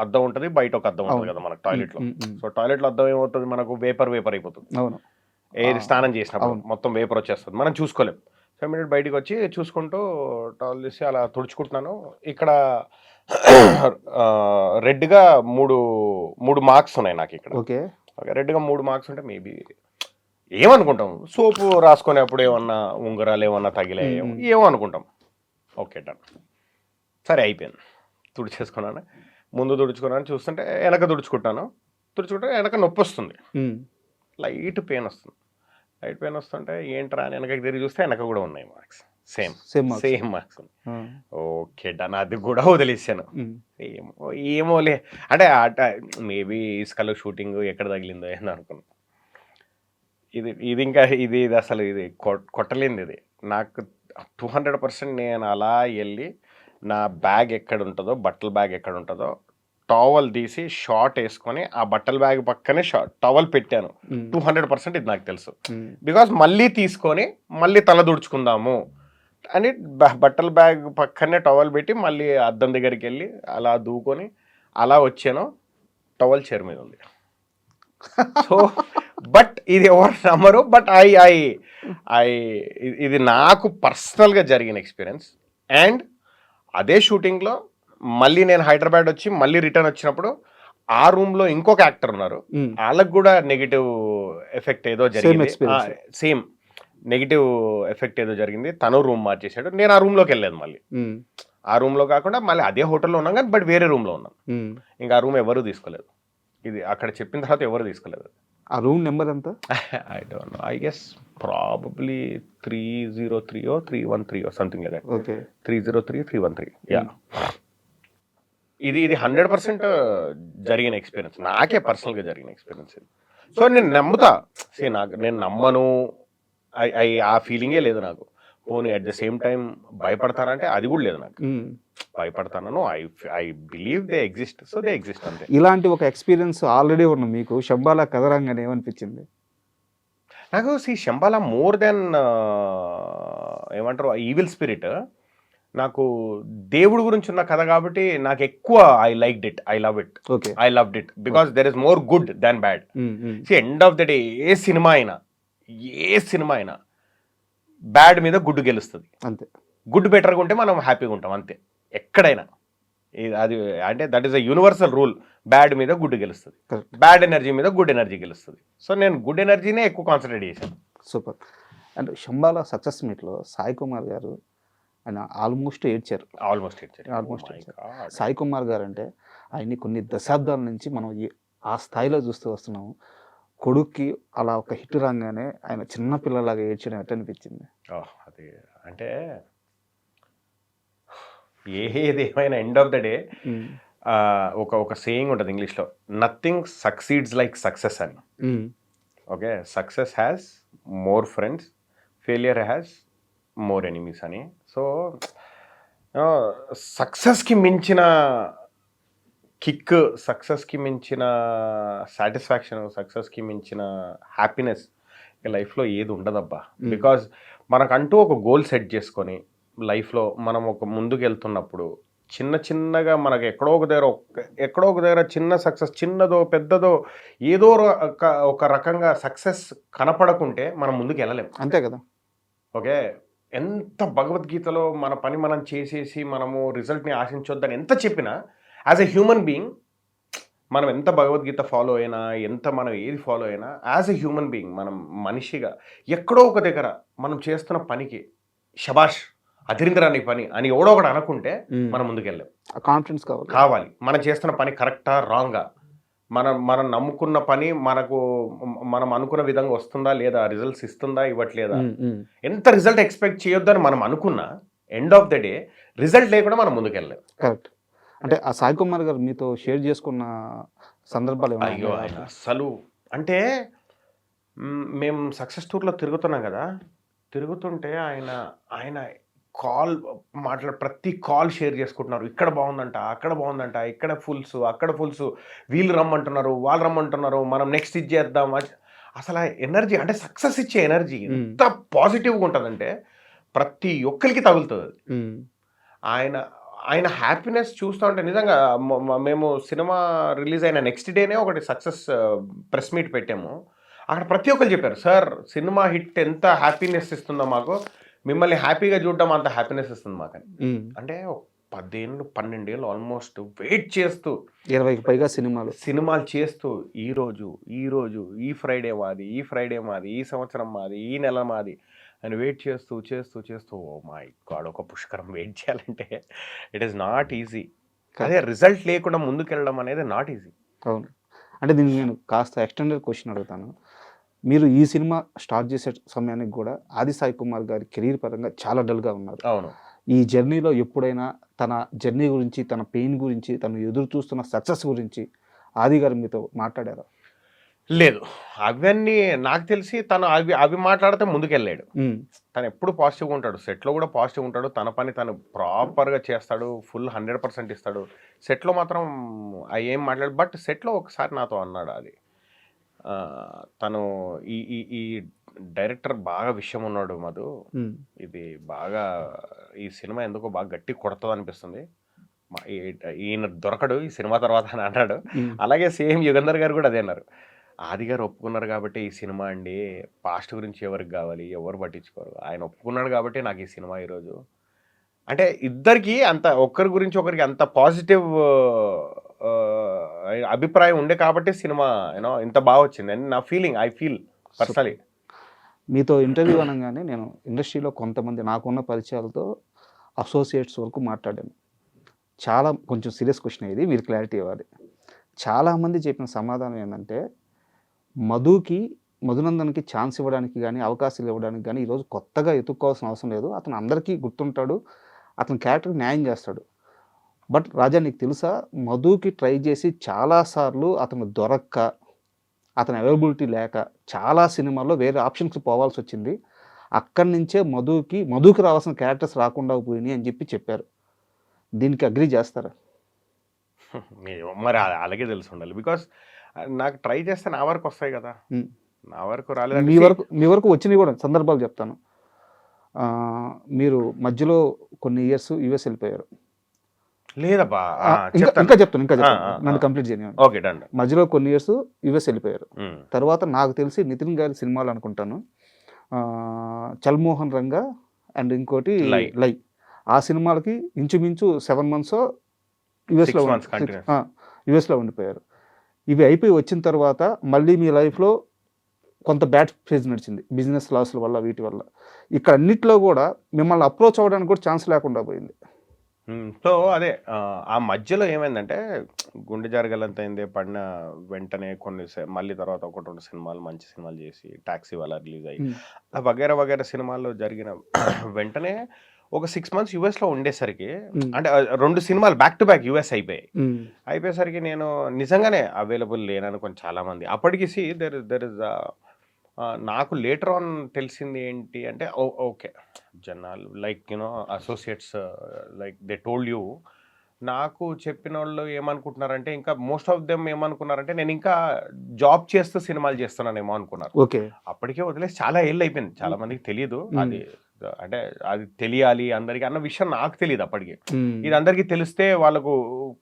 అద్దం ఉంటుంది, బయట ఒక అద్దం ఉంటుంది కదా మనకు టాయిలెట్లో. సో టాయిలెట్లో అద్దం ఏమవుతుంది, మనకు వేపర్ అయిపోతుంది. అవును. ఏది స్నానం చేసినప్పుడు మొత్తం వేపర్ వచ్చేస్తుంది, మనం చూసుకోలేం. సో ఇమీడియట్ బయటికి వచ్చి చూసుకుంటూ టవల్ తీసి అలా తుడుచుకుంటున్నాను. ఇక్కడ రెడ్గా మూడు మార్క్స్ ఉన్నాయి నాకు ఇక్కడ. ఓకే, రెడ్గా 3 మార్క్స్ ఉంటే మేబీ ఏమనుకుంటాం, సోపు రాసుకునేప్పుడు ఏమన్నా ఉంగరాలు ఏమన్నా తగిలే ఏమో అనుకుంటాం. ఓకే, డన్, సరే అయిపోయింది. తుడిచేసుకున్నాను. ముందు తుడుచుకున్నాను, చూస్తుంటే వెనక తుడుచుకుంటే వెనక నొప్పి వస్తుంది, లైట్ పెయిన్ వస్తుంది. లైట్ పెయిన్ వస్తుంటే ఏంట్రా అని వెనకకి తిరిగి చూస్తే వెనక కూడా ఉన్నాయి మార్క్స్, సేమ్ మార్క్స్ ఉన్నాయి. ఓకే, డన్, అది కూడా వదిలేసాను. ఏమోలే అంటే మేబీ ఇసుకలో షూటింగ్ ఎక్కడ తగిలిందో ఏందో అనుకున్నాను. ఇది ఇంకా ఇది అసలు ఇది కొట్టలేంది. ఇది నాకు 200% నేను అలా వెళ్ళి నా బ్యాగ్ ఎక్కడ ఉంటుందో, బట్టల బ్యాగ్ ఎక్కడ ఉంటుందో, టవల్ తీసి షార్ట్ వేసుకొని ఆ బట్టల బ్యాగ్ పక్కనే టవల్ పెట్టాను. 200% ఇది నాకు తెలుసు. బికాస్ మళ్ళీ తీసుకొని మళ్ళీ తల దుడుచుకుందాము అని బట్టల బ్యాగ్ పక్కనే టవల్ పెట్టి మళ్ళీ అద్దం దగ్గరికి వెళ్ళి అలా దూకొని అలా వచ్చాను. టవల్ చైర్ మీద ఉంది. సో బట్ ఇది ఎవరు నమ్మరు, బట్ ఇది నాకు పర్సనల్గా జరిగిన ఎక్స్పీరియన్స్. అండ్ అదే షూటింగ్లో మళ్ళీ నేను హైదరాబాద్ వచ్చి మళ్ళీ రిటర్న్ వచ్చినప్పుడు ఆ రూమ్లో ఇంకొక యాక్టర్ ఉన్నారు, వాళ్ళకు కూడా నెగిటివ్ ఎఫెక్ట్ ఏదో జరిగింది. సేమ్ నెగిటివ్ ఎఫెక్ట్ ఏదో జరిగింది. తను రూమ్ మార్చేసాడు, నేను ఆ రూమ్లోకి వెళ్ళలేదు. మళ్ళీ ఆ రూమ్లో కాకుండా మళ్ళీ అదే హోటల్లో ఉన్నాం కానీ బట్ వేరే రూమ్లో ఉన్నాం. ఇంకా ఆ రూమ్ ఎవరు తీసుకోలేదు. ఇది అక్కడ చెప్పిన తర్వాత ఎవరు తీసుకోలేదు. ఆ రూమ్ నెంబర్ ఎంత? I don't no, I guess probably 303 or 313 something like that. Okay, 303 313. Yeah, ఇది 100% జరిగిన ఎక్స్పీరియన్స్, నాకే పర్సనల్గా జరిగిన ఎక్స్పీరియన్స్ ఇది. సో నేను నమ్ముతా, నేను నమ్మను, ఆ ఫీలింగే లేదు నాకు. పోనీ అట్ ద సేమ్ టైం భయపడతానంటే అది కూడా లేదు నాకు. భయపడతాను, I believe they exist, so they exist అంతే. ఇలాంటి ఒక ఎక్స్పీరియన్స్ ఆల్రెడీ ఉన్న మీకు శంబాలా కథరంగానే ఏమనిపించింది? నాకు శంబాలా మోర్ దెన్ ఏమంటారు ఈవిల్ స్పిరిట్, నాకు దేవుడి గురించి ఉన్న కథ కాబట్టి నాకు ఎక్కువ I liked it, I love it, I loved it because there is more good than bad. End of the day A cinema అయినా బ్యాడ్ మీద గుడ్ గెలుస్తుంది అంతే. గుడ్ బెటర్గా ఉంటే మనం హ్యాపీగా ఉంటాం అంతే ఎక్కడైనా. అది అంటే that is a universal rule, bad మీద గుడ్ గెలుస్తుంది, బ్యాడ్ ఎనర్జీ మీద గుడ్ ఎనర్జీ గెలుస్తుంది. సో నేను గుడ్ ఎనర్జీనే ఎక్కువ కాన్సన్ట్రేట్ చేశాను. సూపర్. అండ్ శంబాలా సక్సెస్ మీట్లో సాయి కుమార్ గారు ఆయన ఆల్మోస్ట్ ఏడ్చారు. సాయి కుమార్ గారు అంటే ఆయన్ని కొన్ని దశాబ్దాల నుంచి మనం ఆ స్థాయిలో చూస్తూ వస్తున్నాము. కొడుక్కి అలా ఒక హిట్ రాగానే ఆయన చిన్న పిల్లలాగా ఏడ్చడం ఎట్లా అనిపించింది? అది అంటే ఏదేమైనా ఎండ్ ఆఫ్ ద డే ఒక సేయింగ్ ఉంటుంది ఇంగ్లీష్లో, నథింగ్ సక్సీడ్స్ లైక్ సక్సెస్ అని. Okay, success has more friends, failure has more enemies అని. సో సక్సెస్కి మించిన కిక్, సక్సెస్కి మించిన సాటిస్ఫాక్షన్, సక్సెస్కి మించిన హ్యాపీనెస్ లైఫ్లో ఏది ఉండదబ్బా. బికాజ్ మనకంటూ ఒక గోల్ సెట్ చేసుకొని లైఫ్లో మనం ఒక ముందుకు వెళ్తున్నప్పుడు చిన్నగా మనకు ఎక్కడో ఒక దగ్గర చిన్న సక్సెస్, చిన్నదో పెద్దదో ఏదో ఒక రకంగా సక్సెస్ కనపడకుంటే మనం ముందుకు వెళ్ళలేం. అంతే కదా. ఓకే, ఎంత భగవద్గీతలో మన పని మనం చేసేసి మనము రిజల్ట్ని ఆశించొద్దని ఎంత చెప్పినా యాజ్ ఎ హ్యూమన్ బీయింగ్ మనం ఎంత భగవద్గీత ఫాలో అయినా, ఎంత మనం ఏది ఫాలో అయినా, యాజ్ ఎ హ్యూమన్ బీయింగ్ మనం మనిషిగా ఎక్కడో ఒక దగ్గర మనం చేస్తున్న పనికి శబాష్ అదిరిందిరా నీ పని అని ఎవడో ఒకటి అనుకుంటే మనం ముందుకెళ్ళాం. కాన్ఫిడెన్స్ కావాలి. మనం చేస్తున్న పని కరెక్టా రాంగా, మనం నమ్ముకున్న పని మనం అనుకున్న విధంగా వస్తుందా లేదా, రిజల్ట్స్ ఇస్తుందా ఇవ్వట్లేదా, ఎంత రిజల్ట్ ఎక్స్పెక్ట్ చేయొద్దని మనం అనుకున్నా end of the day result లేకుండా మనం ముందుకెళ్ళాం. కరెక్ట్. అంటే ఆ సాయి కుమార్ గారు మీతో షేర్ చేసుకున్న సందర్భాలు అయ్యో ఆయన అసలు అంటే మేము సక్సెస్ టూర్లో తిరుగుతున్నాం కదా, తిరుగుతుంటే ఆయన ప్రతి కాల్ షేర్ చేసుకుంటున్నారు. ఇక్కడ బాగుందంట, అక్కడ బాగుందంట, ఇక్కడ ఫుల్స్, అక్కడ ఫుల్స్, వీళ్ళు రమ్మంటున్నారు, వాళ్ళు రమ్మంటున్నారు, మనం నెక్స్ట్ ఇది చేద్దాం. అసలు ఆ ఎనర్జీ అంటే సక్సెస్ ఇచ్చే ఎనర్జీ ఎంత పాజిటివ్గా ఉంటుందంటే ప్రతి ఒక్కరికి తగులుతుంది. ఆయన హ్యాపీనెస్ చూస్తూ ఉంటే నిజంగా మేము సినిమా రిలీజ్ అయిన నెక్స్ట్ డేనే ఒకటి సక్సెస్ ప్రెస్ మీట్ పెట్టాము. అక్కడ ప్రతి ఒక్కరు చెప్పారు, సార్ సినిమా హిట్ ఎంత హ్యాపీనెస్ ఇస్తుందో మాకు, మిమ్మల్ని హ్యాపీగా చూడడం అంత హ్యాపీనెస్ ఇస్తుంది మాకని. అంటే 10 ఏళ్ళు 12 ఏళ్ళు ఆల్మోస్ట్ వెయిట్ చేస్తూ 20కి పైగా సినిమాలు చేస్తూ ఈరోజు ఈ ఫ్రైడే మాది, ఈ ఫ్రైడే మాది, ఈ సంవత్సరం మాది, ఈ నెల మాది అని వెయిట్ చేస్తూ ఓ మై గాడ్, ఒక పుష్కరం వెయిట్ చేయాలంటే ఇట్ ఈస్ నాట్ ఈజీ. అదే రిజల్ట్ లేకుండా ముందుకెళ్ళడం అనేది నాట్ ఈజీ. అవును. అంటే దీనికి నేను కాస్త ఎక్స్టెండెడ్ క్వశ్చన్ అడుగుతాను. మీరు ఈ సినిమా స్టార్ట్ చేసే సమయానికి కూడా ఆది సాయి కుమార్ గారి కెరీర్ పరంగా చాలా డల్గా ఉన్నారు. అవును. ఈ జర్నీలో ఎప్పుడైనా తన జర్నీ గురించి, తన పెయిన్ గురించి, తను ఎదురు చూస్తున్న సక్సెస్ గురించి ఆది గారు మీతో మాట్లాడారా? లేదు, అవన్నీ నాకు తెలిసి తను అవి మాట్లాడితే ముందుకెళ్ళాడు. తను ఎప్పుడు పాజిటివ్గా ఉంటాడు, సెట్లో కూడా పాజిటివ్ ఉంటాడు, తన పని తను ప్రాపర్గా చేస్తాడు, ఫుల్ 100% ఇస్తాడు. సెట్లో మాత్రం అవి ఏం మాట్లాడు. బట్ సెట్లో ఒకసారి నాతో అన్నాడు అది, తను ఈ డైరెక్టర్ బాగా విషయం ఉన్నాడు మధు, ఇది బాగా ఈ సినిమా ఎందుకో బాగా గట్టి కొడుతుంది అనిపిస్తుంది, ఈయన దొరకడు ఈ సినిమా తర్వాత అని అన్నాడు. అలాగే సేమ్ యుగంధర్ గారు కూడా అదే అన్నారు. ఆది గారు ఒప్పుకున్నారు కాబట్టి ఈ సినిమా అండి, పాస్ట్ గురించి ఎవరికి కావాలి, ఎవరు పట్టించుకోరు, ఆయన ఒప్పుకున్నాడు కాబట్టి నాకు ఈ సినిమా ఈరోజు. అంటే ఇద్దరికి అంత ఒక్కరి గురించి ఒకరికి అంత పాజిటివ్ అభిప్రాయం ఉండే కాబట్టి సినిమా ఇంత బాగా వచ్చింది అని నా ఫీలింగ్. I feel personally. మీతో ఇంటర్వ్యూ అనగానే నేను ఇండస్ట్రీలో కొంతమంది నాకున్న పరిచయాలతో అసోసియేట్స్ వరకు మాట్లాడాను. చాలా కొంచెం సీరియస్ క్వశ్చన్ ఇది, మీరు క్లారిటీ ఇవ్వాలి. చాలామంది చెప్పిన సమాధానం ఏంటంటే, మధునందన్కి ఛాన్స్ ఇవ్వడానికి కానీ, అవకాశాలు ఇవ్వడానికి కానీ ఈరోజు కొత్తగా ఎత్తుక్కోవాల్సిన అవసరం లేదు, అతను అందరికీ గుర్తుంటాడు, అతని క్యారెక్టర్కి న్యాయం చేస్తాడు. బట్ రాజా, నీకు తెలుసా, మధుకి ట్రై చేసి చాలాసార్లు అతను దొరక్క, అతని అవైలబిలిటీ లేక చాలా సినిమాల్లో వేరే ఆప్షన్స్ పోవాల్సి వచ్చింది. అక్కడి నుంచే మధుకి రావాల్సిన క్యారెక్టర్స్ రాకుండా పోయినాయి అని చెప్పారు. దీనికి అగ్రీ చేస్తారా? మరి అలాగే తెలిసి ఉండాలి. బికాస్ నాకు ట్రై చేస్తే నా వరకు వస్తాయి కదా, నా వరకు రాలేదు. మీ వరకు వచ్చినవి కూడా సందర్భాలు చెప్తాను. మీరు మధ్యలో కొన్ని ఇయర్స్ యుఎస్ వెళ్ళిపోయారు. లేదబ్బా, ఇంకా చెప్తాను నన్ను కంప్లీట్ చేయని. Okay done. మధ్యలో కొన్ని ఇయర్స్ యుఎస్ వెళ్ళిపోయారు. తర్వాత నాకు తెలిసి నితిన్ గారి సినిమాలు అనుకుంటాను, చల్మోహన్ రంగా అండ్ ఇంకోటి లై, ఆ సినిమాలకి ఇంచుమించు 7 months యుఎస్లో ఉండిపోయారు. ఇవి అయిపోయి వచ్చిన తర్వాత మళ్ళీ మీ లైఫ్లో కొంత బ్యాడ్ ఫేజ్ నడిచింది, బిజినెస్ లాస్ల వల్ల, వీటి వల్ల. ఇక్కడ అన్నిట్లో కూడా మిమ్మల్ని అప్రోచ్ అవ్వడానికి కూడా ఛాన్స్ లేకుండా పోయింది. సో అదే ఆ మధ్యలో ఏమైందంటే, గుండె జరగలంత అయింది, పడిన వెంటనే మళ్ళీ తర్వాత 1-2 సినిమాలు మంచి సినిమాలు చేసి, టాక్సీ వల్ల రిలీజ్ అయ్యి, వగేరా సినిమాల్లో జరిగిన వెంటనే ఒక 6 months యుఎస్లో ఉండేసరికి, అంటే 2 సినిమాలు బ్యాక్ టు బ్యాక్ యుఎస్ అయిపోయేసరికి నేను నిజంగానే అవైలబుల్ లేననుకోని చాలామంది. అప్పటికి దెర్ ఇస్ నాకు లేటర్ ఆన్ తెలిసింది ఏంటి అంటే, ఓకే జనాలు like associates like they told you నాకు చెప్పిన వాళ్ళు ఏమనుకుంటున్నారంటే, ఇంకా మోస్ట్ ఆఫ్ దెమ్ ఏమనుకున్నారంటే నేను ఇంకా జాబ్ చేస్తూ సినిమాలు చేస్తున్నానేమో అనుకున్నారు. ఓకే. అప్పటికే వదిలేసి చాలా ఏళ్ళు అయిపోయింది. చాలా మందికి తెలియదు అది, అంటే అది తెలియాలి అందరికి అన్న విషయం నాకు తెలియదు అప్పటికి. ఇది అందరికీ తెలిస్తే వాళ్ళకు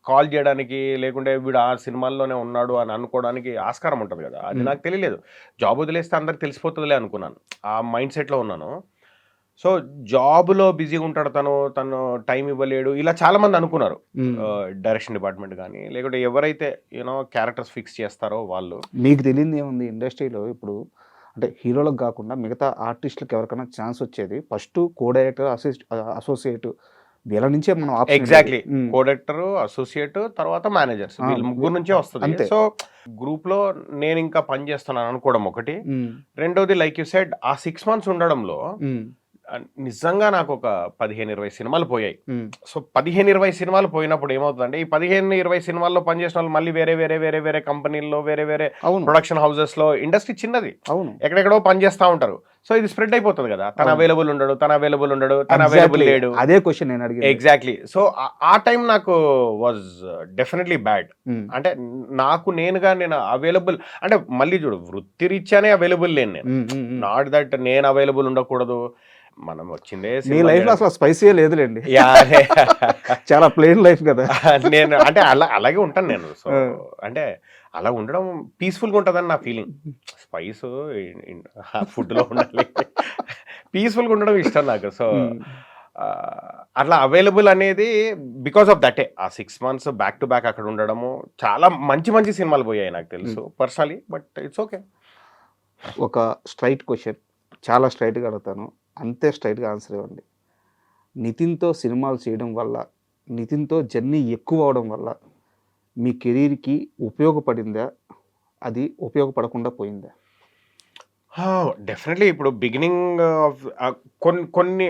కాల్ చేయడానికి, లేకుంటే వీడు ఆ సినిమాల్లోనే ఉన్నాడు అని అనుకోవడానికి ఆస్కారం ఉంటుంది కదా. అది నాకు తెలియలేదు. జాబ్ వదిలేస్తే అందరికి తెలిసిపోతుందిలే అనుకున్నాను. ఆ మైండ్ సెట్లో ఉన్నాను. సో జాబ్లో బిజీగా ఉంటాడు తను టైం ఇవ్వలేడు ఇలా చాలా మంది అనుకున్నారు. డైరెక్షన్ డిపార్ట్మెంట్ కానీ, లేకుంటే ఎవరైతే క్యారెక్టర్స్ ఫిక్స్ చేస్తారో వాళ్ళు. మీకు తెలియదు ఏముంది ఇండస్ట్రీలో ఇప్పుడు, అంటే హీరోలకు కాకుండా మిగతా ఆర్టిస్టులకు ఎవరికైనా ఛాన్స్ వచ్చేది ఫస్ట్ కో డైరెక్టర్, అసోసియేట్, వీళ్ళ నుంచే మనం ఎగ్జాక్ట్లీ కో డైరెక్టర్, అసోసియేట్, తర్వాత మేనేజర్స్, వీళ్ళ ముగ్గురు నుంచే వస్తుంది. సో గ్రూప్ లో నేను ఇంకా పని చేస్తున్నాను అనుకోవడం ఒకటి. రెండోది లైక్ యూ సెడ్, ఆ 6 months ఉండడంలో నిజంగా నాకు ఒక 15-20 సినిమాలు పోయాయి. సో 15-20 సినిమాలు పోయినప్పుడు ఏమవుతుందంటే, ఈ 15-20 సినిమాల్లో పనిచేసిన వాళ్ళు మళ్ళీ వేరే వేరే వేరే వేరే కంపెనీల్లో, వేరే వేరే ప్రొడక్షన్ హౌసెస్ లో, ఇండస్ట్రీ చిన్నది, ఎక్కడెక్కడో పనిచేస్తూ ఉంటారు. సో ఇది స్ప్రెడ్ అయిపోతుంది కదా. తన అవైలబుల్ ఉండడు, తన అవైలబుల్ లేడు. అదే క్వశ్చన్ నేను అడిగాను. ఎగ్జాక్ట్లీ. సో ఆ టైం నాకు వాజ్ డెఫినెట్లీ బ్యాడ్. అంటే నేను అవైలబుల్ అంటే, మళ్ళీ చూడు, వృత్తి రీత్యానే అవైలబుల్ లేను నేను. నాట్ దట్ నేను అవైలబుల్ ఉండకూడదు. మనం వచ్చిందే లైఫ్ లో అసలు స్పైసీ లేదులేండి, చాలా ప్లెయిన్ లైఫ్ కదా. నేను అంటే అలాగే ఉంటాను నేను. సో అంటే అలా ఉండడం పీస్ఫుల్గా ఉంటుందని నా ఫీలింగ్. స్పైస్ ఫుడ్లో ఉండాలి, పీస్ఫుల్గా ఉండడం ఇష్టం నాకు. సో అట్లా అవైలబుల్ అనేది బికాస్ ఆఫ్ దటే. ఆ 6 months బ్యాక్ టు బ్యాక్ అక్కడ ఉండడము, చాలా మంచి మంచి సినిమాలు పోయాయి నాకు తెలుసు పర్సనలీ. But it's okay. ఒక స్ట్రైట్ క్వశ్చన్, చాలా స్ట్రైట్గా అడుగుతాను, అంతే స్ట్రైట్గా ఆన్సర్ ఇవ్వండి. నితిన్తో సినిమాలు చేయడం వల్ల, నితిన్తో జర్నీ ఎక్కువ అవడం వల్ల మీ కెరీర్కి ఉపయోగపడిందా, అది ఉపయోగపడకుండా పోయిందా? డెఫినెట్లీ. ఇప్పుడు బిగినింగ్ ఆఫ్ కొన్ని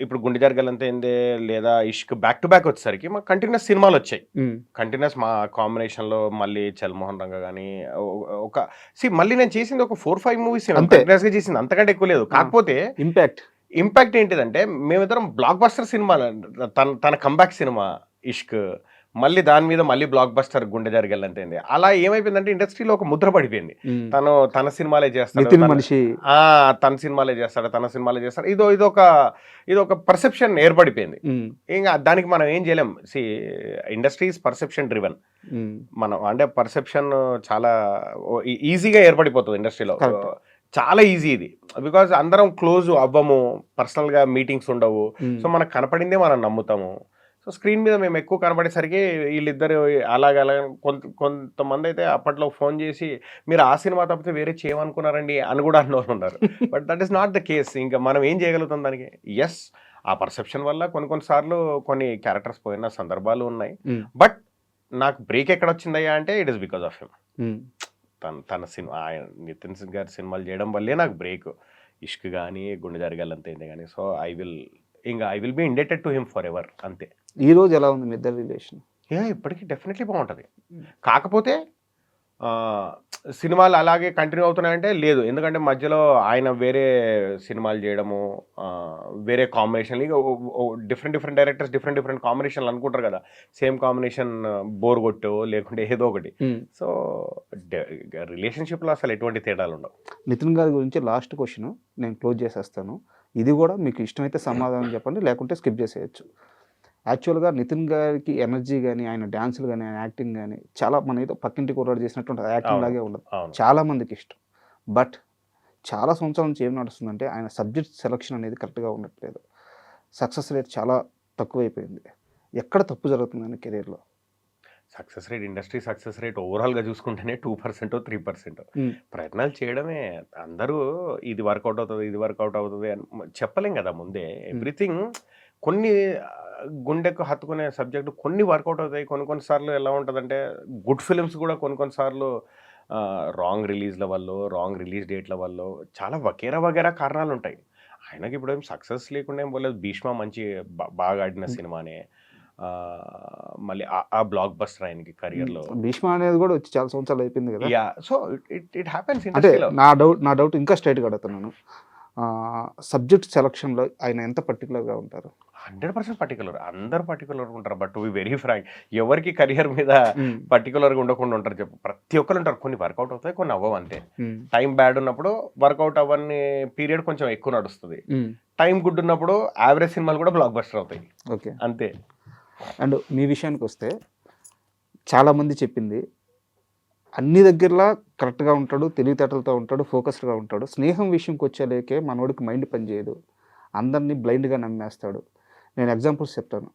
ఇప్పుడు గుండె జరగాలంతే ఏందే, లేదా ఇష్క్ బ్యాక్ టు బ్యాక్ వచ్చేసరికి మాకు కంటిన్యూస్ సినిమాలు వచ్చాయి. కంటిన్యూస్ మా కాంబినేషన్లో మళ్ళీ చల్మోహన్ రంగ కానీ మళ్ళీ నేను చేసింది ఒక 4-5 మూవీస్ కంటిన్యూస్గా చేసింది, అంతకంటే ఎక్కువ లేదు. కాకపోతే ఇంపాక్ట్ ఏంటిదంటే, మేమిద్దరం బ్లాక్ బస్టర్ సినిమా, తన కంబ్యాక్ సినిమా ఇష్క్, మళ్ళీ దాని మీద మళ్ళీ బ్లాక్ బస్టర్ గుండె జరగాలంతే. అలా ఏమైపోయిందంటే ఇండస్ట్రీలో ఒక ముద్ర పడిపోయింది. తన సినిమాలే చేస్తాడు, తన సినిమాలే చేస్తాడు, ఇదొక పర్సెప్షన్ ఏర్పడిపోయింది. ఇంకా దానికి మనం ఏం చేయలేం. Industry is perception driven. మనం అంటే పర్సెప్షన్ చాలా ఈజీగా ఏర్పడిపోతుంది ఇండస్ట్రీలో, చాలా ఈజీ ఇది. బికాజ్ అందరం క్లోజ్ అవ్వము, పర్సనల్గా మీటింగ్స్ ఉండవు. సో మనకు కనపడిందే మనం నమ్ముతాము. సో స్క్రీన్ మీద మేము ఎక్కువ కనబడేసరికి వీళ్ళిద్దరు అలాగే కొంతమంది అయితే అప్పట్లో ఫోన్ చేసి, మీరు ఆ సినిమా తప్పితే వేరే చేయమనుకున్నారండి అని కూడా అన్నోళ్ళు ఉన్నారు. But that is not the case. ఇంకా మనం ఏం చేయగలుగుతాం దానికి? ఎస్, ఆ పర్సెప్షన్ వల్ల కొన్నిసార్లు కొన్ని క్యారెక్టర్స్ పోయిన సందర్భాలు ఉన్నాయి. బట్ నాకు బ్రేక్ ఎక్కడ వచ్చిందయ్యా అంటే, it is because of him. తన సినిమా, నితిన్ గారి సినిమాలు చేయడం వల్లే నాకు బ్రేక్. ఇష్క్ కానీ, గుండె జరగాలంతే కానీ. So I will be indebted to him for ever, అంతే. ఈ రోజు ఎలా ఉంది మీ ఇద్దరి రిలేషన్? ఇప్పటికీ డెఫినెట్లీ బాగుంటుంది. కాకపోతే సినిమాలు అలాగే కంటిన్యూ అవుతున్నాయంటే లేదు. ఎందుకంటే మధ్యలో ఆయన వేరే సినిమాలు చేయడము, వేరే కాంబినేషన్, డిఫరెంట్ డైరెక్టర్స్ డిఫరెంట్ కాంబినేషన్లు అనుకుంటారు కదా. సేమ్ కాంబినేషన్ బోర్ కొట్టో లేకుంటే ఏదో ఒకటి. సో రిలేషన్షిప్లో అసలు ఎటువంటి తేడాలు ఉండవు. నితిన్ గారి గురించి లాస్ట్ క్వశ్చన్ నేను క్లోజ్ చేసేస్తాను. ఇది కూడా మీకు ఇష్టమైతే సమాధానం చెప్పండి, లేకుంటే స్కిప్ చేసేయచ్చు. యాక్చువల్గా నితిన్ గారికి ఎనర్జీ కానీ, ఆయన డ్యాన్సులు కానీ, ఆయన యాక్టింగ్ కానీ చాలా మన ఏదో పక్కింటి కుర్రాడు చేసినట్టు ఉంటుంది, యాక్టింగ్ లాగే ఉండదు. చాలా మందికి ఇష్టం. బట్ చాలా సంవత్సరాల నుంచి ఏం నడుస్తుందంటే, ఆయన సబ్జెక్ట్ సెలక్షన్ అనేది కరెక్ట్గా ఉండట్లేదు. సక్సెస్ రేట్ చాలా తక్కువైపోయింది. ఎక్కడ తప్పు జరుగుతుంది ఆయన కెరీర్లో? Success rate, industry success rate ఓవరాల్గా చూసుకుంటేనే 2% 3%. ప్రయత్నాలు చేయడమే. అందరూ ఇది వర్కౌట్ అవుతుంది అని చెప్పలేం కదా ముందే. ఎవ్రీథింగ్ కొన్ని గుండెకు హత్తుకునే సబ్జెక్టు కొన్ని వర్కౌట్ అవుతాయి. కొన్నిసార్లు ఎలా ఉంటుందంటే, గుడ్ ఫిలిమ్స్ కూడా కొన్నిసార్లు రాంగ్ రిలీజ్ల వల్ల, రాంగ్ రిలీజ్ డేట్ల వల్ల చాలా వగేరా కారణాలు ఉంటాయి. ఆయనకి ఇప్పుడు ఏం సక్సెస్ లేకుండా ఏం పోలేదు. భీష్మ మంచి బాగా ఆడిన సినిమానే, మళ్ళీ ఆ బ్లాక్ బస్టర్ ఆయనకి కెరియర్లో. భీష్మ అనేది కూడా వచ్చి చాలా సంవత్సరాలు అయిపోయింది కదా. So it happens. అంటే నా డౌట్ ఇంకా స్ట్రైట్గా అడుగుతున్నాను. సబ్జెక్ట్ సెలక్షన్లో ఆయన ఎంత పర్టికులర్గా ఉంటారు? 100% పర్టికులర్. అందరు పర్టికులర్గా ఉంటారు. But to be very frank, ఎవరికి కెరియర్ మీద పర్టికులర్గా ఉండకుండా ఉంటారు చెప్పు. ప్రతి ఒక్కరు ఉంటారు. కొన్ని వర్కౌట్ అవుతాయి, కొన్ని అవ్వవు అంతే. టైం బ్యాడ్ ఉన్నప్పుడు వర్కౌట్ అవ్వని పీరియడ్ కొంచెం ఎక్కువ నడుస్తుంది. టైం గుడ్ ఉన్నప్పుడు యావరేజ్ సినిమాలు కూడా బ్లాక్ బస్టర్ అవుతాయి. ఓకే, అంతే. అండ్ మీ విషయానికి వస్తే చాలామంది చెప్పింది అన్ని దగ్గరలా కరెక్ట్గా ఉంటాడు, తెలివితేటలతో ఉంటాడు, ఫోకస్డ్గా ఉంటాడు. స్నేహం విషయంకి వచ్చేలేకే మనోడికి మైండ్ పనిచేయదు, అందరినీ బ్లైండ్గా నమ్మేస్తాడు. నేను ఎగ్జాంపుల్స్ చెప్తాను.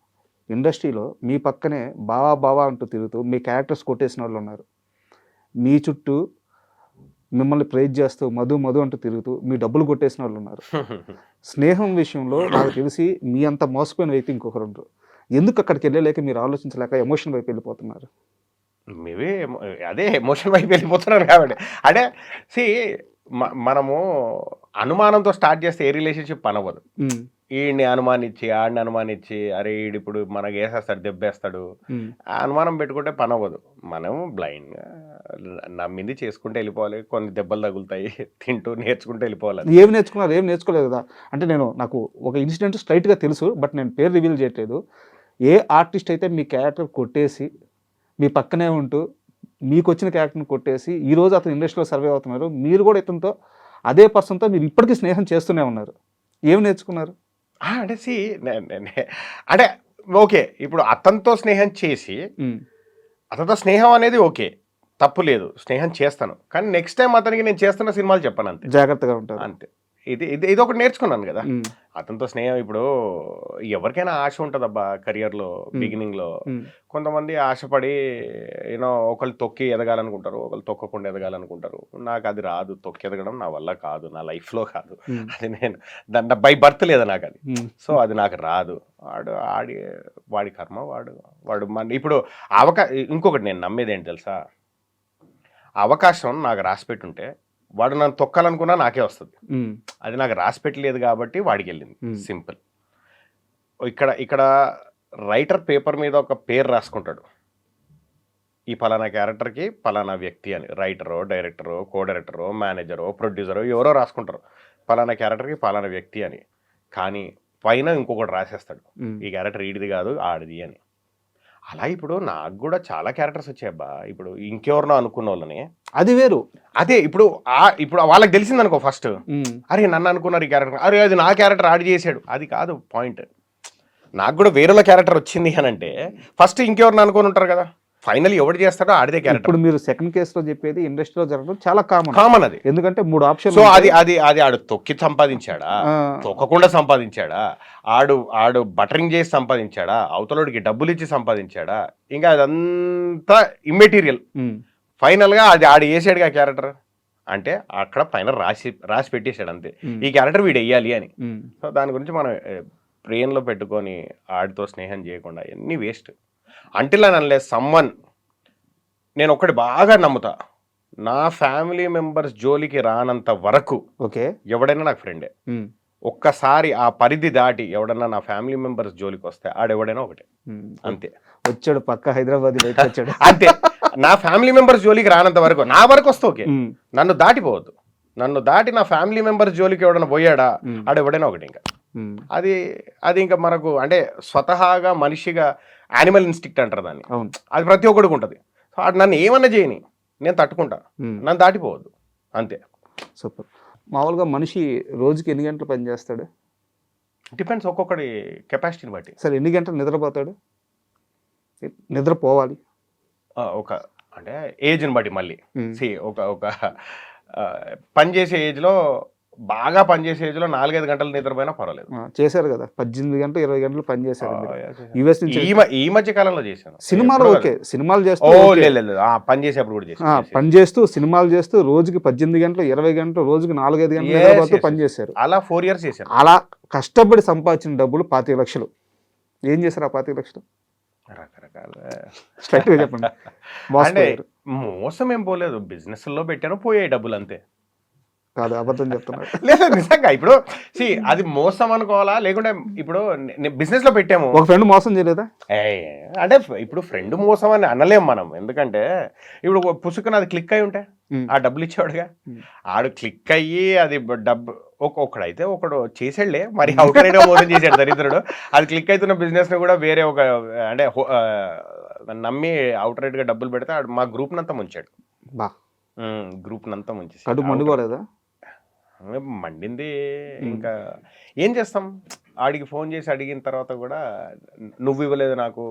ఇండస్ట్రీలో మీ పక్కనే బావా బావా అంటూ తిరుగుతూ మీ క్యారెక్టర్స్ కొట్టేసిన వాళ్ళు ఉన్నారు. మీ చుట్టూ మిమ్మల్ని ప్రైజ్ చేస్తూ మధు మధు అంటూ తిరుగుతూ మీ డబ్బులు కొట్టేసిన వాళ్ళు ఉన్నారు. స్నేహం విషయంలో నాకు తెలిసి మీ అంత మోసపోయిన వ్యక్తి ఇంకొకరు ఉండరు. ఎందుకు అక్కడికి వెళ్ళలేక మీరు ఆలోచించలేక ఎమోషన్ వైపు వెళ్ళిపోతున్నారు? మేబీ అదే ఎమోషన్ వైపు వెళ్ళిపోతున్నారు కాబట్టి. అంటే మనము అనుమానంతో స్టార్ట్ చేస్తే ఏ రిలేషన్షిప్ పనవ్వదు. ఈడిని అనుమానించి ఆడిని అనుమానించి అరే ఈడిప్పుడు మనకు వేసేస్తాడు, దెబ్బేస్తాడు, ఆ అనుమానం పెట్టుకుంటే పనవ్వదు. మనం బ్లైండ్గా నమ్మింది చేసుకుంటే వెళ్ళిపోవాలి. కొన్ని దెబ్బలు తగులుతాయి, తింటూ నేర్చుకుంటూ వెళ్ళిపోవాలి. ఏం నేర్చుకున్నారు? ఏం నేర్చుకోలేదు కదా. అంటే నాకు ఒక ఇన్సిడెంట్ స్ట్రైట్గా తెలుసు, బట్ నేను పేరు రివీల్ చేయట్లేదు. ఏ ఆర్టిస్ట్ అయితే మీ క్యారెక్టర్ కొట్టేసి మీ పక్కనే ఉంటూ మీకు వచ్చిన క్యారెక్టర్ని కొట్టేసి ఈరోజు అతను ఇండస్ట్రీలో సర్వే అవుతున్నారు, మీరు కూడా ఇతనితో అదే పర్సన్తో మీరు ఇప్పటికీ స్నేహం చేస్తూనే ఉన్నారు. ఏం నేర్చుకున్నారు? అంటే అంటే ఓకే, ఇప్పుడు అతనితో స్నేహం చేసి అతనితో స్నేహం అనేది ఓకే, తప్పు లేదు, స్నేహం చేస్తాను. కానీ నెక్స్ట్ టైం అతనికి నేను చేస్తున్న సినిమాలు చెప్పాను అంతే, జాగ్రత్తగా ఉంటారు అంతే. ఇది ఒకటి నేర్చుకున్నాను కదా. అతనితో స్నేహం ఇప్పుడు ఎవరికైనా ఆశ ఉంటుంది అబ్బా కెరియర్లో బిగినింగ్లో. కొంతమంది ఆశపడి ఒకళ్ళు తొక్కి ఎదగాలనుకుంటారు, ఒకళ్ళు తొక్కకుండా ఎదగాలనుకుంటారు. నాకు అది రాదు, తొక్కి ఎదగడం నా వల్ల కాదు, నా లైఫ్లో కాదు. అది నేను దాంట్లో బై బర్త్ లేదా నాకు అది. సో అది నాకు రాదు. వాడి కర్మ వాడు ఇప్పుడు ఇంకొకటి నేను నమ్మేది ఏంటి తెలుసా, అవకాశం నాకు రాసిపెట్టుంటే వాడు నన్ను తొక్కాలనుకున్నా నాకే వస్తుంది. అది నాకు రాసి పెట్టలేదు కాబట్టి వాడికి వెళ్ళింది. సింపుల్. ఇక్కడ రైటర్ పేపర్ మీద ఒక పేరు రాసుకుంటాడు, ఈ పలానా క్యారెక్టర్కి పలానా వ్యక్తి అని. రైటరో, డైరెక్టరో, కో డైరెక్టరో, మేనేజరో, ప్రొడ్యూసరో ఎవరో రాసుకుంటారు పలానా క్యారెక్టర్కి పలానా వ్యక్తి అని. కానీ పైన ఇంకొకటి రాసేస్తాడు, ఈ క్యారెక్టర్ ఈడిది కాదు ఆడిది అని. అలా ఇప్పుడు నాకు కూడా చాలా క్యారెక్టర్స్ వచ్చాయబ్బా. ఇప్పుడు ఇంకెవరినో అనుకున్న వాళ్ళని, అది వేరు. అదే ఇప్పుడు వాళ్ళకి తెలిసింది అనుకో ఫస్ట్, అరే నన్ను అనుకున్నారు ఈ క్యారెక్టర్, అరే అది నా క్యారెక్టర్ ఆడి చేశాడు. అది కాదు పాయింట్. నాకు కూడా వేరేలో క్యారెక్టర్ వచ్చింది అని అంటే ఫస్ట్ ఇంకెవరిని అనుకుని ఉంటారు కదా. ఫైనల్ ఎవరు చేస్తాడో ఆడిదే క్యారెక్టర్. ఇప్పుడు మీరు సెకండ్ కేసులో చెప్పేది ఇండస్ట్రీలో జరగడం చాలా కామన్ అది. ఎందుకంటే 3 ఆప్షన్. సో అది ఆడు తొక్కి సంపాదించాడా, తొక్కకుండా సంపాదించాడా, ఆడు బటరింగ్ చేసి సంపాదించాడా, అవతలోడికి డబ్బులు ఇచ్చి సంపాదించాడా, ఇంకా అదంతా ఇమ్మెటీరియల్. ఫైనల్ గా ఆడు వేసాడుగా క్యారెక్టర్ అంటే అక్కడ పైన రాసి పెట్టేశాడు అంతే, ఈ క్యారెక్టర్ వీడు వెయ్యాలి అని. సో దాని గురించి మనం బ్రెయిన్లో పెట్టుకొని ఆడితో స్నేహం చేయకుండా ఎన్ని waste. Until and unless someone, నేను ఒకటి బాగా నమ్ముతా, నా ఫ్యామిలీ మెంబర్స్ జోలికి రానంత వరకు ఓకే ఎవడైనా నాకు ఫ్రెండే. ఒక్కసారి ఆ పరిధి దాటి ఎవడన్నా నా ఫ్యామిలీ మెంబర్స్ జోలికి వస్తే ఆడెవడైనా ఒకటే, అంతే. వచ్చాడు పక్క హైదరాబాద్ వచ్చాడు అంతే. నా ఫ్యామిలీ మెంబర్స్ జోలికి రానంత వరకు, నా వరకు వస్తే ఓకే, నన్ను దాటిపోవద్దు. నన్ను దాటి నా ఫ్యామిలీ మెంబర్స్ జోలికి ఎవడన్నా పోయాడా ఆడెవడైనా ఒకటి. ఇంకా అది ఇంకా మనకు అంటే స్వతహాగా మనిషిగా యానిమల్ ఇన్స్టిక్ట్ అంటారు దాన్ని, అది ప్రతి ఒక్కడికి ఉంటుంది. సో అది నన్ను ఏమన్నా చేయని నేను తట్టుకుంటా, నన్ను దాటిపోవద్దు అంతే. సూపర్. మామూలుగా మనిషి రోజుకి ఎన్ని గంటలు పని చేస్తాడు? డిపెండ్స్, ఒక్కొక్కడి కెపాసిటీని బట్టి. సరే ఎన్ని గంటలు నిద్రపోతాడు? నిద్రపోవాలి అంటే ఏజ్ని బట్టి మళ్ళీ ఒక పనిచేసే ఏజ్లో, బాగా పనిచేసే ఏజ్లో 4-5 గంటలు నిద్రపోయినా పర్వాలేదు. చేశారు కదా 18 గంటలు 20 గంటలు పని చేశారు యుఎస్ నుంచి. ఈ మధ్య కాలంలో చేశాను సినిమాలు. ఓకే, సినిమాలు చేస్తూ పని చేసేప్పుడు కూడా చేశాను. పని చేస్తూ సినిమాలు చేస్తూ రోజుకి 18 గంటలు 20 గంటలు, రోజుకి 4-5 గంటలు పని చేశారు. అలా 4 years చేశారు. అలా కష్టపడి సంపాదించిన డబ్బులు 25 లక్షలు. ఏం చేశారు ఆ 25 లక్షలు? రకరకాల స్ట్రైట్ గా చెప్పండి. మోసం ఏం పోలేదు, బిజినెస్ లో పెట్టాను, పోయాయి డబ్బులు అంతే. కాదు, అబద్ధం చెప్తున్నారు. లేదు నిజంగా. ఇప్పుడు అది మోసం అనుకోవాలా, లేకుంటే ఇప్పుడు బిజినెస్ లో పెట్టాము, ఒక ఫ్రెండ్ మోసం చేయలేదా అంటే ఇప్పుడు ఫ్రెండ్ మోసం అని అనలేము మనం. ఎందుకంటే ఇప్పుడు పుసుకుని అది క్లిక్ అయి ఉంటే ఆ డబ్బులు ఇచ్చేవాడుగా, ఆడు క్లిక్ అయ్యి అది డబ్బు ఒక్కడైతే ఒకడు చేసాడులే మరి అవుట్ రైడ్ గా మోసం చేశాడు దరిద్రుడు. అది క్లిక్ అవుతున్న బిజినెస్ ని కూడా వేరే ఒక అంటే నమ్మి అవుట్ రైడ్ గా డబ్బులు పెడితే మా గ్రూప్ నంతా ముంచాడు. బా గ్రూప్ నంతా ముంచేసి కడుపు మండుకోలేదా? మండింది. ఇంకా ఏం చేస్తాం, ఆడికి ఫోన్ చేసి అడిగిన తర్వాత కూడా నువ్వు ఇవ్వలేదు నాకు,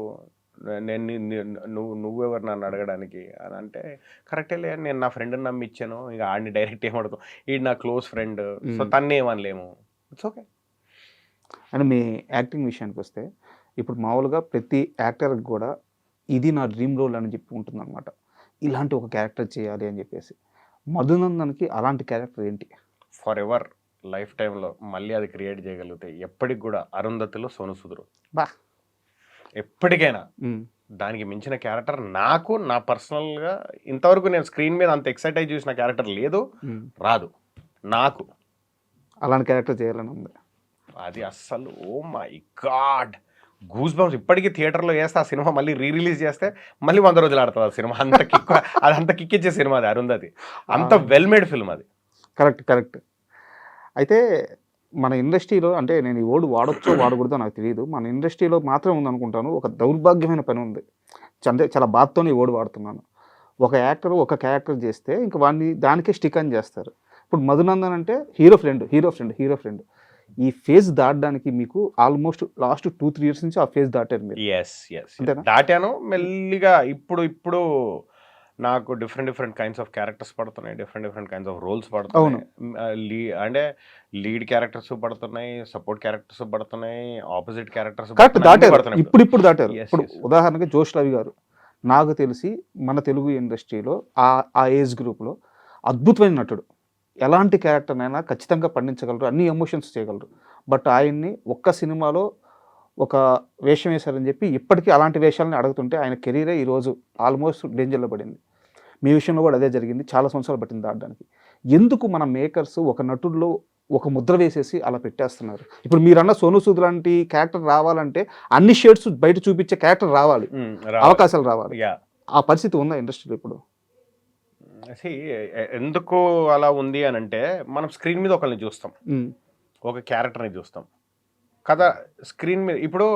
నువ్వెవరు నన్ను అడగడానికి అని అంటే కరెక్టే లే, నేను నా ఫ్రెండ్ని నమ్మి ఇచ్చాను, ఇక ఆడిని డైరెక్ట్ ఏమడతాం, ఈడు నా క్లోజ్ ఫ్రెండ్, సో తన్ను ఏమనలేము, ఇట్స్ ఓకే. అండ్ మీ యాక్టింగ్ విషయానికి వస్తే ఇప్పుడు మామూలుగా ప్రతి యాక్టర్కి కూడా ఇది నా డ్రీమ్ రోల్ అని చెప్పి ఉంటుందన్నమాట, ఇలాంటి ఒక క్యారెక్టర్ చేయాలి అని చెప్పేసి. మధునందన్కి అలాంటి క్యారెక్టర్ ఏంటి? ఫర్ ఎవర్ లైఫ్ టైంలో మళ్ళీ అది క్రియేట్ చేయగలిగితే ఎప్పటికి కూడా అరుంధతిలో సోను సూద్ బా ఎప్పటికైనా దానికి మించిన క్యారెక్టర్ నాకు నా పర్సనల్గా ఇంతవరకు నేను స్క్రీన్ మీద అంత ఎక్సైట్ అయి చూసిన క్యారెక్టర్ లేదు, రాదు నాకు. అలాంటి క్యారెక్టర్ చేయాలని ఉంది. అది అస్సలు oh my god, goosebumps. ఇప్పటికీ థియేటర్లో వేస్తే ఆ సినిమా మళ్ళీ రిలీజ్ చేస్తే మళ్ళీ 100 రోజులు ఆడుతుంది ఆ సినిమా. అంత కిక్, అది అంత కిక్కిచ్చే సినిమా అది అరుంధతి, అంత వెల్ మేడ్ ఫిల్మ్ అది. కరెక్ట్. అయితే మన ఇండస్ట్రీలో, అంటే నేను ఈ వర్డ్ వాడొచ్చో వాడకూడదో నాకు తెలియదు, మన ఇండస్ట్రీలో మాత్రం ఉందనుకుంటాను, ఒక దౌర్భాగ్యమైన పని ఉంది. అంటే చాలా బాధతోనే ఈ వర్డ్ వాడుతున్నాను. ఒక యాక్టర్ ఒక క్యారెక్టర్ చేస్తే ఇంక వాడిని దానికే స్టిక్ అని చేస్తారు. ఇప్పుడు మధునందన్ అంటే హీరో ఫ్రెండ్. ఈ ఫేజ్ దాటడానికి మీకు ఆల్మోస్ట్ లాస్ట్ 2-3 years నుంచి ఆ ఫేజ్ దాటారు మీరు. అంతేనా? దాటాను మెల్లిగా. ఇప్పుడు నాకు డిఫరెంట్ కైండ్స్ ఆఫ్ క్యారెక్టర్స్ పడుతున్నాయి, డిఫరెంట్ కైండ్స్ ఆఫ్ రోల్స్ పడుతున్నాయి. అంటే లీడ్ క్యారెక్టర్స్ పడుతున్నాయి, సపోర్ట్ క్యారెక్టర్స్ పడుతున్నాయి, ఆపోజిట్ క్యారెక్టర్స్ దాటారు. ఇప్పుడు దాటారు. ఇప్పుడు ఉదాహరణకి జోష్ రవి గారు నాకు తెలిసి మన తెలుగు ఇండస్ట్రీలో ఆ ఏజ్ గ్రూప్లో అద్భుతమైన నటుడు. ఎలాంటి క్యారెక్టర్నైనా ఖచ్చితంగా పండించగలరు, అన్ని ఎమోషన్స్ చేయగలరు. బట్ ఆయన్ని ఒక్క సినిమాలో ఒక వేషం వేశారని చెప్పి ఇప్పటికీ అలాంటి వేషాలని అడుగుతుంటే ఆయన కెరీరే ఈరోజు ఆల్మోస్ట్ డేంజర్లో పడింది. మీ విషయంలో కూడా అదే జరిగింది, చాలా సంవత్సరాలు పట్టింది దాటడానికి. ఎందుకు మన మేకర్స్ ఒక నటుడిలో ఒక ముద్ర వేసేసి అలా పెట్టేస్తున్నారు? ఇప్పుడు మీరన్న సోను సూద్ లాంటి క్యారెక్టర్ రావాలంటే అన్ని షేడ్స్ బయట చూపించే క్యారెక్టర్ రావాలి, అవకాశాలు రావాలి. ఆ పరిస్థితి ఉందా ఇండస్ట్రీలో ఇప్పుడు? ఎందుకు అలా ఉంది అని అంటే, మనం స్క్రీన్ మీద ఒకరిని చూస్తాం, ఒక క్యారెక్టర్ని చూస్తాం కదా. స్క్రీన్ మీద ఇప్పుడు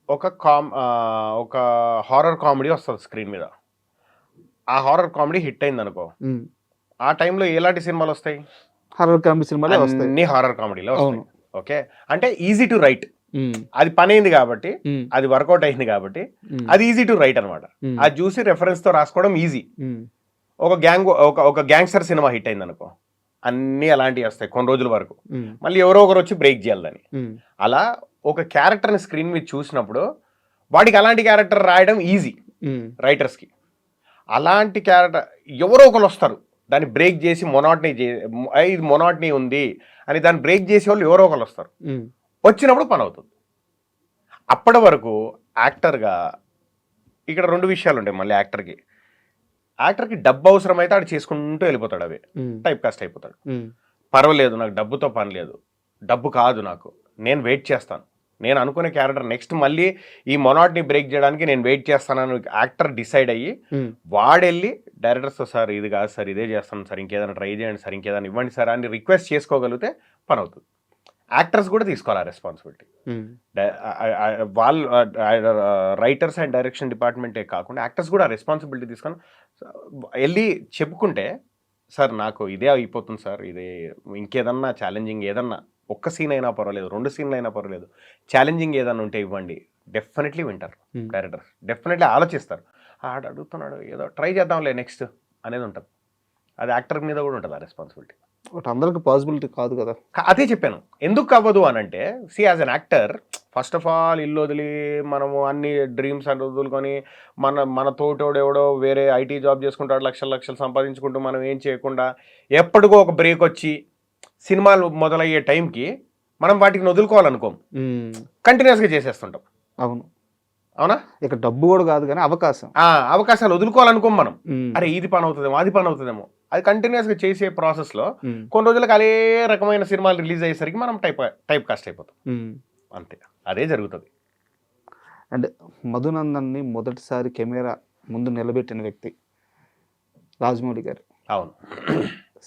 ఒక హారర్ కామెడీ వస్తుంది స్క్రీన్ మీద. ఆ హారర్ కామెడీ హిట్ అయింది అనుకో, ఆ టైంలో ఎలాంటి సినిమాలు వస్తాయి? హారర్ కామెడీ సినిమాలు వస్తాయి, అన్ని హారర్ కామెడీలో వస్తాయి. ఓకే, అంటే ఈజీ టు రైట్, అది పని అయింది కాబట్టి, అది వర్కౌట్ అయింది కాబట్టి అది ఈజీ టు రైట్ అనమాట. అది చూసి రెఫరెన్స్ తో రాసుకోవడం ఈజీ. ఒక గ్యాంగ్స్టర్ సినిమా హిట్ అయింది అనుకో, అన్ని అలాంటివి వస్తాయి కొన్ని రోజుల వరకు, మళ్ళీ ఎవరో ఒకరు వచ్చి బ్రేక్ చేయాలి దాన్ని. అలా ఒక క్యారెక్టర్ని స్క్రీన్ మీద చూసినప్పుడు వాడికి అలాంటి క్యారెక్టర్ రాయడం ఈజీ రైటర్స్కి. అలాంటి క్యారెక్టర్ ఎవరో ఒకరు వస్తారు, దాన్ని బ్రేక్ చేసి ఇది మొనాట్నీ ఉంది అని దాన్ని బ్రేక్ చేసే వాళ్ళు ఎవరో ఒకరు వస్తారు. వచ్చినప్పుడు పని అవుతుంది. అప్పటి వరకు యాక్టర్గా ఇక్కడ 2 విషయాలు ఉంటాయి. మళ్ళీ యాక్టర్కి డబ్బు అవసరం అయితే ఆడు చేసుకుంటూ వెళ్ళిపోతాడు, అవే టైప్ కాస్ట్ అయిపోతాడు. పర్వాలేదు, నాకు డబ్బుతో పని లేదు, డబ్బు కాదు నాకు, నేను వెయిట్ చేస్తాను, నేను అనుకునే క్యారెక్టర్ నెక్స్ట్ మళ్ళీ ఈ మొనాట్ని బ్రేక్ చేయడానికి నేను వెయిట్ చేస్తానని యాక్టర్ డిసైడ్ అయ్యి వాడెళ్ళి డైరెక్టర్స్తో సార్ ఇది కాదు సార్, ఇదే చేస్తాను సార్, ఇంకేదైనా ట్రై చేయండి సార్, ఇంకేదైనా ఇవ్వండి సార్ అని రిక్వెస్ట్ చేసుకోగలిగితే పని అవుతుంది. యాక్టర్స్ కూడా తీసుకోవాలి ఆ రెస్పాన్సిబిలిటీ. వాళ్ళు రైటర్స్ అండ్ డైరెక్షన్ డిపార్ట్మెంటే కాకుండా యాక్టర్స్ కూడా రెస్పాన్సిబిలిటీ తీసుకొని వెళ్ళి చెప్పుకుంటే, సార్ నాకు ఇదే అయిపోతుంది సార్, ఇదే ఇంకేదన్నా ఛాలెంజింగ్ ఏదన్నా ఒక్క సీన్ అయినా పర్వాలేదు, 2 సీన్లు అయినా పర్వాలేదు, ఛాలెంజింగ్ ఏదన్నా ఉంటే ఇవ్వండి, డెఫినెట్లీ వింటారు డైరెక్టర్స్, డెఫినెట్లీ ఆలోచిస్తారు. ఆడ అడుగుతున్నాడు ఏదో ట్రై చేద్దాంలే నెక్స్ట్ అనేది ఉంటుంది. అది యాక్టర్ మీద కూడా ఉంటుంది ఆ రెస్పాన్సిబిలిటీ. అందరికి పాసిబిలిటీ కాదు కదా. అదే చెప్పాను, ఎందుకు అవ్వదు అని అంటే, C as an actor first of all ఇల్లు వదిలి మనము అన్ని డ్రీమ్స్ అని వదులుకొని మన తోటోడు ఎవడో వేరే ఐటీ జాబ్ చేసుకుంటాడు, లక్షలు సంపాదించుకుంటూ మనం ఏం చేయకుండా ఎప్పటికో ఒక బ్రేక్ వచ్చి సినిమాలు మొదలయ్యే టైంకి మనం వాటికి వదులుకోవాలనుకోం, కంటిన్యూస్గా చేసేస్తుంటాం. అవునా? ఇక డబ్బు కూడా కాదు కానీ అవకాశాలు వదులుకోవాలనుకోం మనం. అరే ఇది పని అవుతుందేమో, అది పని అవుతుందేమో, అది కంటిన్యూస్గా చేసే ప్రాసెస్లో కొన్ని రోజులకు అదే రకమైన సినిమాలు రిలీజ్ అయ్యేసరికి మనం టైప్ కాస్ట్ అయిపోతాం. అంతే, అదే జరుగుతుంది. అండ్ మధునందన్ని మొదటిసారి కెమెరా ముందు నిలబెట్టిన వ్యక్తి రాజమౌళి గారు. అవును.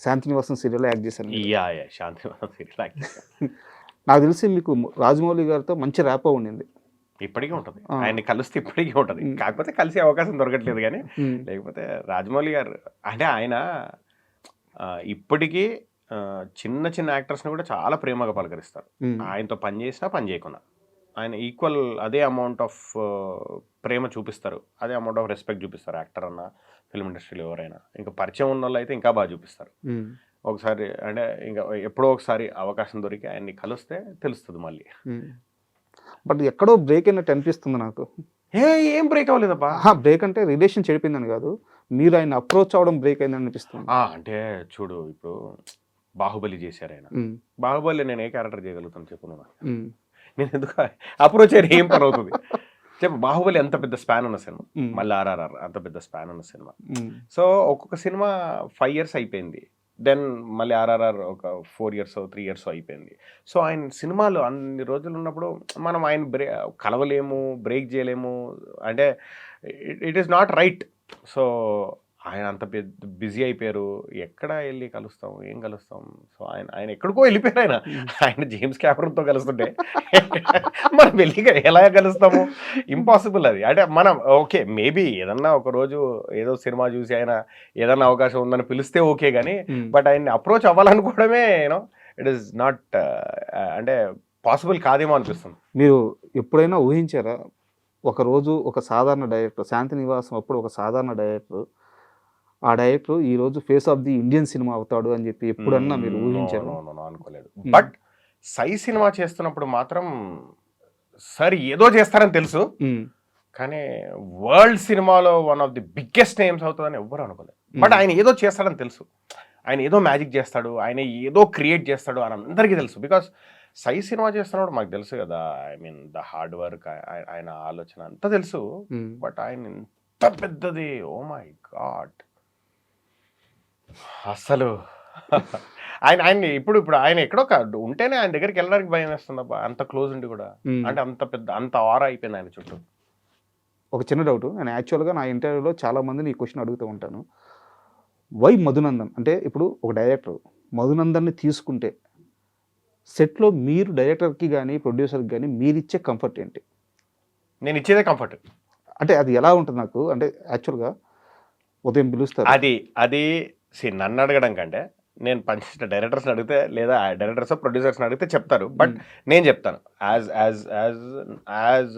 శాంతినివాసం సీరియల్లో యాక్ట్ చేశారు మీరు. యా శాంతినివాసం సీరియల్ యాక్ట్ చేశాను. నాకు తెలిసి మీకు రాజమౌళి గారితో మంచి ర్యాపో ఉండింది. ఇప్పటికీ ఉంటుంది, ఆ. ఆయన్ని కలిస్తే ఇప్పటికీ ఉంటుంది, కాకపోతే కలిసే అవకాశం దొరకట్లేదు కానీ. లేకపోతే రాజమౌళి గారు అంటే ఆయన ఇప్పటికీ చిన్న చిన్న యాక్టర్స్ని కూడా చాలా ప్రేమగా పలకరిస్తారు. ఆయనతో పని చేసినా పని చేయకుండా ఆయన ఈక్వల్ అదే అమౌంట్ ఆఫ్ ప్రేమ చూపిస్తారు, అదే అమౌంట్ ఆఫ్ రెస్పెక్ట్ చూపిస్తారు. యాక్టర్ అన్న ఫిల్మ్ ఇండస్ట్రీలో ఎవరైనా ఇంకా పరిచయం ఉన్న వాళ్ళు అయితే ఇంకా బాగా చూపిస్తారు. ఒకసారి అంటే ఇంకా ఎప్పుడో ఒకసారి అవకాశం దొరికి ఆయన్ని కలిస్తే తెలుస్తుంది మళ్ళీ. బట్ ఎక్కడో బ్రేక్ అయినట్టు అనిపిస్తుంది నాకు. ఏం బ్రేక్ అవ్వలేదబ్బా. బ్రేక్ అంటే రిలేషన్ చెడిపోయిందని కాదు, మీరు ఆయన అప్రోచ్ అవ్వడం బ్రేక్ అయిందని అనిపిస్తుంది. అంటే చూడు, ఇప్పుడు బాహుబలి చేశారు ఆయన. బాహుబలి నేను ఏ క్యారెక్టర్ చేయగలుగుతాను చెప్పు నువ్వు. నేను ఎందుకు అప్రోచ్ అయ్యి ఏం పని అవుతుంది చెప్పు. బాహుబలి ఎంత పెద్ద స్పాన్ ఉన్న సినిమా, మళ్ళీ RRR అంత పెద్ద స్పాన్ ఉన్న సినిమా. సో ఒక్కొక్క సినిమా 5 years అయిపోయింది, దెన్ మళ్ళీ RRR ఒక 4 years 3 years అయిపోయింది. సో ఆయన సినిమాలు అన్ని రోజులు ఉన్నప్పుడు మనం ఆయన కలవలేము, బ్రేక్ చేయలేము, అంటే it is not right. So ఆయన అంత పెద్ద బిజీ అయిపోయారు, ఎక్కడ వెళ్ళి కలుస్తాం, ఏం కలుస్తాం. సో ఆయన ఎక్కడికో వెళ్ళిపోయారు. ఆయన జేమ్స్ క్యామరూన్తో కలుస్తుంటే మనం వెళ్ళి ఎలా కలుస్తాము, ఇంపాసిబుల్ అది. అంటే మనం ఓకే మేబీ ఏదన్నా ఒక రోజు ఏదో సినిమా చూసి ఆయన ఏదన్నా అవకాశం ఉందని పిలిస్తే ఓకే, కానీ బట్ ఆయన్ని అప్రోచ్ అవ్వాలనుకోవడమే ఇట్ ఈస్ నాట్ అంటే పాసిబుల్ కాదేమో అనిపిస్తుంది. మీరు ఎప్పుడైనా ఊహించారా ఒకరోజు ఒక సాధారణ డైరెక్టర్, శాంతినివాసం అప్పుడు ఒక సాధారణ డైరెక్టర్, ఆ డైరెక్టర్ ఈ రోజు face of the Indian cinema అవుతాడు అని చెప్పి ఎప్పుడన్నా మీరు ఊహించారు? అనుకోలేదు. బట్ సై సినిమా చేస్తున్నప్పుడు మాత్రం సార్ ఏదో చేస్తారని తెలుసు, కానీ వరల్డ్ సినిమాలో one of the biggest names అవుతుందని ఎవ్వరు అనుకోలేదు. బట్ ఆయన ఏదో చేస్తాడని తెలుసు, ఆయన ఏదో మ్యాజిక్ చేస్తాడు, ఆయన ఏదో క్రియేట్ చేస్తాడు అని అందరికీ తెలుసు. బికాస్ సై సినిమా చేస్తున్నప్పుడు మాకు తెలుసు కదా, I mean the hard work, ఆయన ఆలోచన అంతా తెలుసు. బట్ ఆయన ఇంత పెద్దది, ఓ మై గాడ్, అసలు ఆయన ఇప్పుడు ఆయన ఎక్కడో ఉంటేనే ఆయన దగ్గరికి వెళ్ళడానికి భయం వేస్తుందబ్బా, అంత క్లోజ్ ఉండి కూడా. అంటే అంత పెద్ద అంత ఆరా అయిపోయింది ఆయన చుట్టూ. ఒక చిన్న డౌట్, నేను యాక్చువల్గా నా ఇంటర్వ్యూలో చాలా మందిని ఈ క్వశ్చన్ అడుగుతూ ఉంటాను. వై మధునందన్ అంటే ఇప్పుడు ఒక డైరెక్టర్ మధునందన్ని తీసుకుంటే సెట్లో మీరు డైరెక్టర్కి కానీ ప్రొడ్యూసర్కి కానీ మీరు ఇచ్చే కంఫర్ట్ ఏంటి? నేను ఇచ్చేదే కంఫర్ట్. అంటే అది ఎలా ఉంటుంది నాకు అంటే యాక్చువల్గా ఉదయం పిలుస్తారు అది నన్ను అడగడం కంటే నేను పనిచేసిన డైరెక్టర్స్ని అడిగితే లేదా డైరెక్టర్స్ ప్రొడ్యూసర్స్ని అడిగితే చెప్తారు. బట్ నేను చెప్తాను యాజ్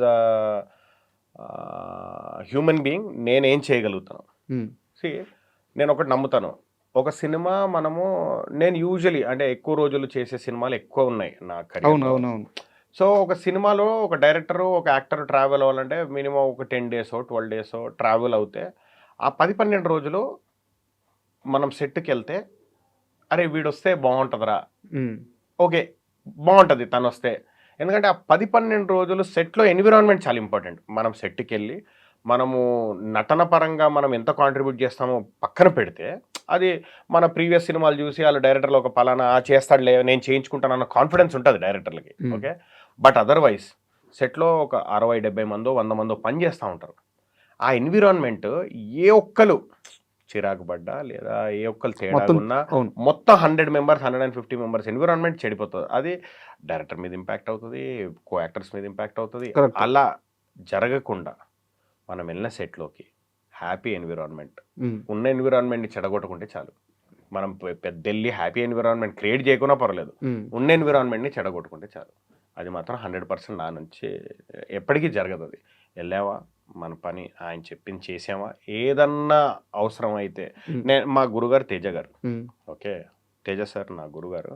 హ్యూమన్ బీయింగ్ నేనేం చేయగలుగుతాను. నేను ఒకటి నమ్ముతాను, ఒక సినిమా నేను యూజువలీ అంటే ఎక్కువ రోజులు చేసే సినిమాలు ఎక్కువ ఉన్నాయి నా కెరీర్లో. సో ఒక సినిమాలో ఒక డైరెక్టరు ఒక యాక్టర్ ట్రావెల్ అవ్వాలంటే మినిమం ఒక 10 days 12 days ట్రావెల్ అవుతే ఆ 10-12 రోజులు మనం సెట్కి వెళ్తే అరే వీడు వస్తే బాగుంటుందిరా, ఓకే బాగుంటుంది తను వస్తే. ఎందుకంటే ఆ 10-12 రోజులు సెట్లో ఎన్విరాన్మెంట్ చాలా ఇంపార్టెంట్. మనం సెట్కి వెళ్ళి మనము నటన పరంగా మనం ఎంత కాంట్రిబ్యూట్ చేస్తామో పక్కన పెడితే, అది మన ప్రీవియస్ సినిమాలు చూసి వాళ్ళ డైరెక్టర్లు ఒక పలానా చేస్తాడులే నేను చేయించుకుంటాను అన్న కాన్ఫిడెన్స్ ఉంటుంది డైరెక్టర్లకి, ఓకే. బట్ అదర్వైజ్ సెట్లో ఒక 60-70 మందో 100 మందో పని చేస్తూ ఉంటారు. ఆ ఎన్విరాన్మెంట్ ఏ ఒక్కరు చిరాకు పడ్డా లేదా ఏ ఒక్కరు తేడా ఉన్నా మొత్తం 100 members 150 members ఎన్విరాన్మెంట్ చెడిపోతుంది. అది డైరెక్టర్ మీద ఇంపాక్ట్ అవుతుంది, కో యాక్టర్స్ మీద ఇంపాక్ట్ అవుతుంది. అలా జరగకుండా మనం వెళ్ళిన సెట్లోకి హ్యాపీ ఎన్విరాన్మెంట్ ఉన్న ఎన్విరాన్మెంట్ని చెడగొట్టుకుంటే చాలు. మనం పెద్ద వెళ్ళి హ్యాపీ ఎన్విరాన్మెంట్ క్రియేట్ చేయకున్నా పర్లేదు, ఉన్న ఎన్విరాన్మెంట్ని చెడగొట్టుకుంటే చాలు. అది మాత్రం 100% నా నుంచి ఎప్పటికీ జరగదు. అది వెళ్ళావా మన పని ఆయన చెప్పింది చేసామా, ఏదన్నా అవసరం అయితే మా గురుగారు తేజ గారు, ఓకే తేజ సార్ నా గురుగారు,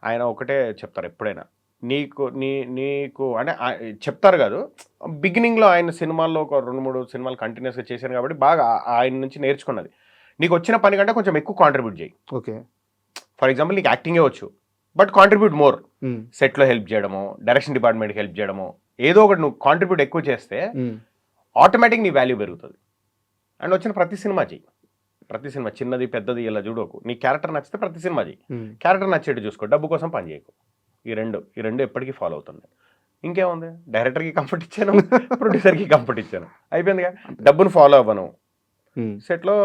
ఆయన ఒకటే చెప్తారు ఎప్పుడైనా, నీకు అంటే చెప్తారు కాదు, బిగినింగ్లో ఆయన సినిమాల్లో ఒక 2-3 సినిమాలు కంటిన్యూస్గా చేశాను కాబట్టి బాగా ఆయన నుంచి నేర్చుకున్నది, నీకు వచ్చిన పని కంటే కొంచెం ఎక్కువ కాంట్రిబ్యూట్ చేయి. ఓకే ఫర్ ఎగ్జాంపుల్ నీకు యాక్టింగే వచ్చు, బట్ కాంట్రిబ్యూట్ మోర్. సెట్లో హెల్ప్ చేయడమో, డైరెక్షన్ డిపార్ట్మెంట్కి హెల్ప్ చేయడమో, ఏదో ఒకటి నువ్వు కాంట్రిబ్యూట్ ఎక్కువ చేస్తే ఆటోమేటిక్ నీ వాల్యూ పెరుగుతుంది. అండ్ వచ్చిన ప్రతి సినిమా చెయ్యి, ప్రతి సినిమా చిన్నది పెద్దది ఇలా చూడకు. నీ క్యారెక్టర్ నచ్చితే ప్రతి సినిమా చెయ్యి, క్యారెక్టర్ నచ్చేట్టు చూసుకో, డబ్బు కోసం పని చేయకు. ఈ రెండు ఎప్పటికీ ఫాలో అవుతుంది. ఇంకేముంది, డైరెక్టర్కి కంఫర్ట్ ఇచ్చాను, ప్రొడ్యూసర్కి కంఫర్ట్ ఇచ్చాను, అయిపోయిందిగా. డబ్బును ఫాలో అవ్వను, సెట్లో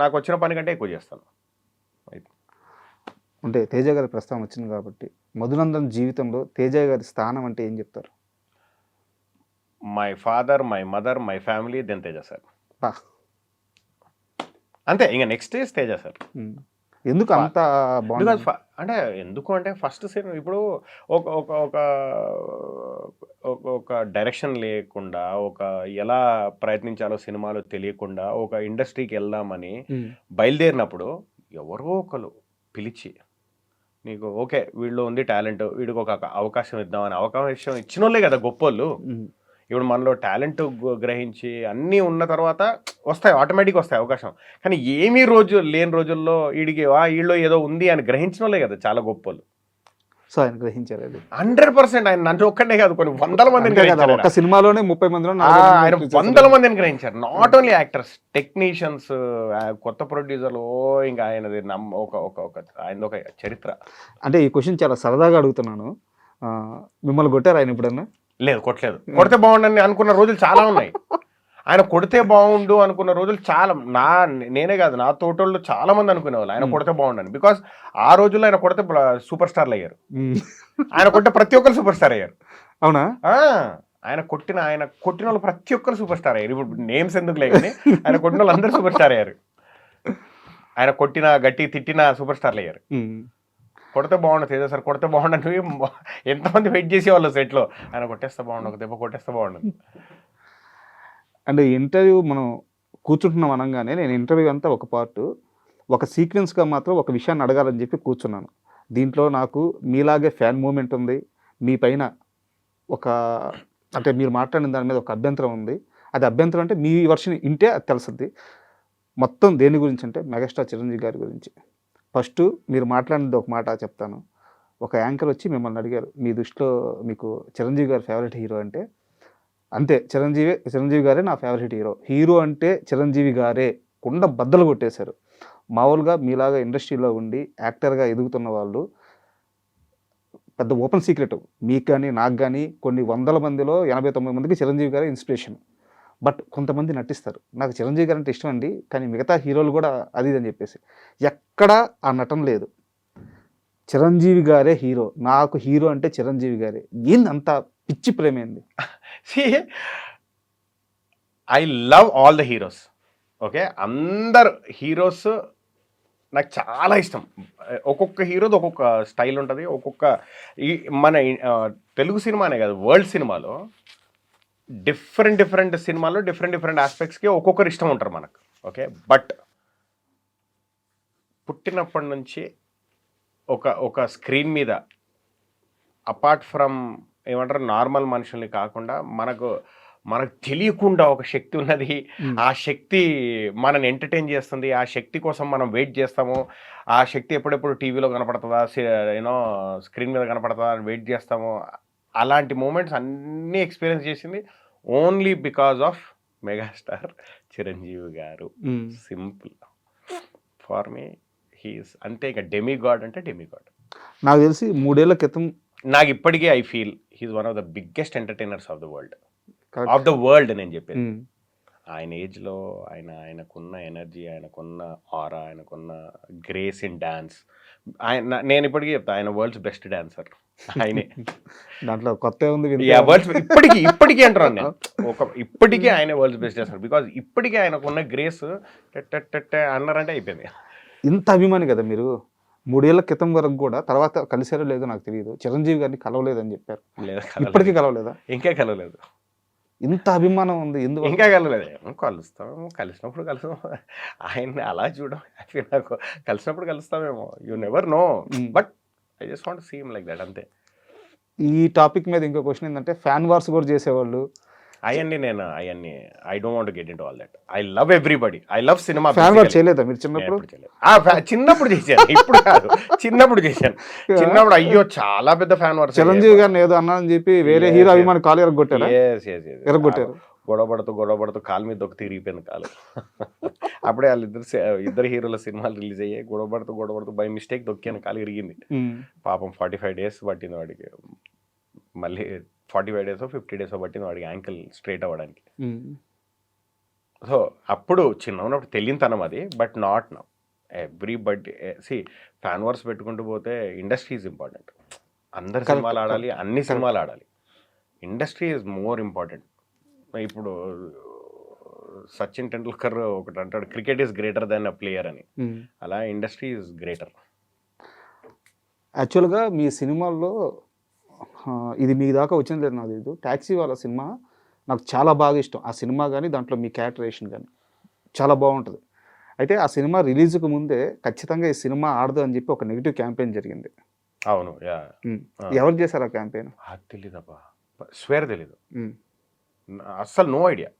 నాకు వచ్చిన పని కంటే ఎక్కువ చేస్తాను. అంటే తేజ గారి ప్రస్తావన వచ్చింది కాబట్టి మధునందన్ జీవితంలో తేజ గారి స్థానం అంటే ఏం చెప్తారు? My father, my mother, my family, then Teja sir. పా. అంతే, ఇంకా నెక్స్ట్ ఈజ్ తేజ సార్. ఎందుకు అంత బాగుంది? బికాజ్ అంటే ఎందుకు అంటే ఫస్ట్ సినిమా ఇప్పుడు ఒక ఒక ఒక ఒక డైరెక్షన్ లేకుండా, ఒక ఎలా ప్రయత్నించాలో సినిమాలో తెలియకుండా ఒక ఇండస్ట్రీకి వెళ్దామని బయలుదేరినప్పుడు ఎవరో ఒకరు పిలిచి నీకు ఓకే వీళ్ళు ఉంది టాలెంట్, వీడికి ఒక అవకాశం ఇద్దామని అవకాశం ఇచ్చిన వాళ్ళే కదా గొప్పోళ్ళు. ఇప్పుడు మనలో టాలెంట్ గ్రహించి అన్నీ ఉన్న తర్వాత వస్తాయి, ఆటోమేటిక్గా వస్తాయి అవకాశం. కానీ ఏమీ లేని రోజుల్లో వీళ్ళు ఏదో ఉంది అని గ్రహించిన వాళ్ళే కదా చాలా గొప్పలు. సో ఆయన గ్రహించారు అది 100%. ఆయన నన్ను ఒక్కడే కాదు, కొన్ని వందల మందిని గ్రహించారు. ఒక సినిమాలోనే 30 మందిలో ఆయన వందల మందిని గ్రహించారు. నాట్ ఓన్లీ యాక్టర్స్, టెక్నీషియన్స్, కొత్త ప్రొడ్యూసర్లు. ఇంకా ఆయనది ఆయన ఒక చరిత్ర. అంటే ఈ క్వశ్చన్ చాలా సరదాగా అడుగుతున్నాను, మిమ్మల్ని కొట్టారు ఆయన ఎప్పుడన్నా? లేదు, కొట్టలేదు. కొడితే బాగుండని అనుకున్న రోజులు చాలా ఉన్నాయి. ఆయన కొడితే బాగుండు అనుకున్న రోజులు చాలా, నేనే కాదు నా తోటోళ్ళు చాలా మంది అనుకునేవాళ్ళు ఆయన కొడితే బాగుండని. బికాస్ ఆ రోజుల్లో ఆయన కొడితే సూపర్ స్టార్లు అయ్యారు. ఆయన కొట్టే ప్రతి ఒక్కరు సూపర్ స్టార్ అయ్యారు. అవునా? ఆయన కొట్టిన వాళ్ళు ప్రతి ఒక్కరు సూపర్ స్టార్ అయ్యారు. ఇప్పుడు నేమ్స్ ఎందుకు లేకని ఆయన కొట్టిన వాళ్ళు అందరూ సూపర్ స్టార్ అయ్యారు. ఆయన కొట్టిన గట్టి తిట్టిన సూపర్ స్టార్లు అయ్యారు. కొడితే బాగుండు తేజ సార్, కొడితే బాగుండని ఎంతమంది వెయిట్ చేసేవాళ్ళు సెట్లో. ఆయన కొట్టేస్తే బాగుండు, ఒక దెబ్బ కొట్టేస్తే బాగుండు. అంటే ఇంటర్వ్యూ మనం కూర్చుంటున్నాం అనగానే నేను ఇంటర్వ్యూ అంతా ఒక పార్ట్, ఒక సీక్వెన్స్గా మాత్రం ఒక విషయాన్ని అడగాలని చెప్పి కూర్చున్నాను. దీంట్లో నాకు మీలాగే ఫ్యాన్ మూమెంట్ ఉంది, మీ పైన ఒక అంటే మీరు మాట్లాడిన దాని మీద ఒక అభ్యంతరం ఉంది. అది అభ్యంతరం అంటే మీ వర్షన్ ఇంటే అది తెలుస్తుంది. మొత్తం దేని గురించి అంటే మెగాస్టార్ చిరంజీవి గారి గురించి. ఫస్ట్ మీరు మాట్లాడినది ఒక మాట చెప్తాను. ఒక యాంకర్ వచ్చి మిమ్మల్ని అడిగారు, మీ దృష్టిలో మీకు చిరంజీవి గారి ఫేవరెట్ హీరో అంటే? అంతే, చిరంజీవి గారే నా ఫేవరెట్ హీరో అంటే చిరంజీవి గారే కుండ బద్దలు కొట్టేశారు. మామూలుగా మీలాగా ఇండస్ట్రీలో ఉండి యాక్టర్గా ఎదుగుతున్న వాళ్ళు, పెద్ద ఓపెన్ సీక్రెట్ మీకు కానీ నాకు కానీ, కొన్ని వందల మందిలో 89 మందికి చిరంజీవి గారే ఇన్స్పిరేషన్. బట్ కొంతమంది నటిస్తారు, నాకు చిరంజీవి గారు అంటే ఇష్టం అండి, కానీ మిగతా హీరోలు కూడా అది అని చెప్పేసి ఎక్కడా ఆ నటన లేదు. చిరంజీవి గారే హీరో, నాకు హీరో అంటే చిరంజీవి గారే. ఏంది అంత పిచ్చి ప్రేమేంది? I love all the heroes. Okay, అందరు హీరోస్ నాకు చాలా ఇష్టం. ఒక్కొక్క హీరోది ఒక్కొక్క స్టైల్ ఉంటుంది. మన తెలుగు సినిమానే కాదు, వరల్డ్ సినిమాలో డిఫరెంట్ సినిమాల్లో డిఫరెంట్ ఆస్పెక్ట్స్కి ఒక్కొక్కరు ఇష్టం ఉంటారు మనకు. ఓకే, బట్ పుట్టినప్పటి నుంచి ఒక స్క్రీన్ మీద అపార్ట్ ఫ్రమ్ ఏమంటారు నార్మల్ మనుషుల్ని కాకుండా మనకు తెలియకుండా ఒక శక్తి ఉన్నది. ఆ శక్తి మనని ఎంటర్టైన్ చేస్తుంది. ఆ శక్తి కోసం మనం వెయిట్ చేస్తాము. ఆ శక్తి ఎప్పుడెప్పుడు టీవీలో కనపడుతుందా, స్క్రీన్ మీద కనపడుతుందా అని వెయిట్ చేస్తాము. అలాంటి మూమెంట్స్ అన్నీ ఎక్స్పీరియన్స్ చేసింది only because of megastar Chiranjeevi garu. Simple for me he's అంతే. ఇక డెమిగాడ్ అంటే డెమిగాడ్. నాకు తెలిసి 3 ఏళ్ల క్రితం నాకు ఇప్పటికీ I feel he's one of the biggest entertainers of the world నేను చెప్పేది. ఆయన ఏజ్లో ఆయనకున్న ఎనర్జీ, ఆయనకున్న ఆరా, ఆయనకున్న గ్రేస్ ఇన్ డాన్స్. నేను ఇప్పటికీ చెప్తా ఆయన వరల్డ్స్ బెస్ట్ డాన్సర్ ఆయనే. దాంట్లో కొత్త ఉంది ఇప్పటికీ అంటున్నాను నేను. ఇప్పటికీ ఆయన వరల్డ్స్ బెస్ట్ డాన్సర్. బికాజ్ ఇప్పటికీ ఆయనకున్న గ్రేస్ అన్నారంటే అయిపోయింది. ఇంత అభిమాని కదా మీరు. 3 ఏళ్ల క్రితం వరకు కూడా, తర్వాత కలిసారో లేదో నాకు తెలియదు, చిరంజీవి గారిని కలవలేదని చెప్పారు. ఇప్పటికీ కలవలేదా? ఇంకా కలవలేదు. ఇంత అభిమానం ఉంది ఎందుకు? ఇంకా కలవలేదు. కలుస్తాము, కలిసినప్పుడు కలుస్తాము. ఆయన్ని అలా చూడడం హ్యాపీ నాకు. కలిసినప్పుడు కలుస్తామేమో, you never know. But I just want to see him like that అంతే. ఈ టాపిక్ మీద ఇంకో క్వశ్చన్ ఏంటంటే, ఫ్యాన్ వార్స్ కూడా చేసేవాళ్ళు. అవన్నీ I don't want to get into all that. I love everybody. I love cinema. Fan war చేయలేదా మీరు చిన్నప్పుడు? చిన్నప్పుడు చేశాను, ఇప్పుడు కాదు. చిన్నప్పుడు చేశాను. చిన్నప్పుడు అయ్యో చాలా పెద్ద ఫ్యాన్ వార్. చిరంజీవి గారిని ఏదో అన్నారని చెప్పి వేరే హీరో అభిమాని కాలు ఎరగొట్టారు. ఎరగొట్టారు. గొడవపడుతూ కాలు మీద ఒక తిరిగిపోయింది కాలు. అప్పుడే ఇద్దరు హీరోల సినిమాలు రిలీజ్ అయ్యాయి. గొడవపడుతూ బై మిస్టేక్ దొక్కాను, కాలు ఇరిగింది. పాపం 45 days పట్టింది వాడికి. మళ్ళీ 45 days 50 days పట్టింది వాడికి యాంకిల్ స్ట్రైట్ అవ్వడానికి. సో అప్పుడు చిన్న ఉన్నప్పుడు తెలియనితనం అది. But not now. Everybody fan wars పెట్టుకుంటూ పోతే ఇండస్ట్రీ ఈజ్ ఇంపార్టెంట్. అందరు సినిమాలు ఆడాలి, అన్ని సినిమాలు ఆడాలి. Industry is more important. ఇప్పుడు సచిన్ టెండూల్కర్ ఒకటి అంటాడు, cricket is greater than a player అని. అలా ఇండస్ట్రీ ఈజ్ గ్రేటర్. యాక్చువల్గా మీ సినిమాల్లో ఇది మీ దాకా వచ్చింది లేదు నాకు తెలియదు, ట్యాక్సీ వాళ్ళ సినిమా నాకు చాలా బాగా ఇష్టం. ఆ సినిమా కానీ దాంట్లో మీ క్యారెక్టరేషన్ కానీ చాలా బాగుంటుంది. అయితే ఆ సినిమా రిలీజ్కి ముందే ఖచ్చితంగా ఈ సినిమా ఆడదు అని చెప్పి ఒక నెగిటివ్ క్యాంపెయిన్ జరిగింది. అవును. ఎవరు చేశారు ఆ క్యాంపెయిన్? తెలీదబ్బా, స్వేర్ తెలీదు అస్సలు, నో ఐడియా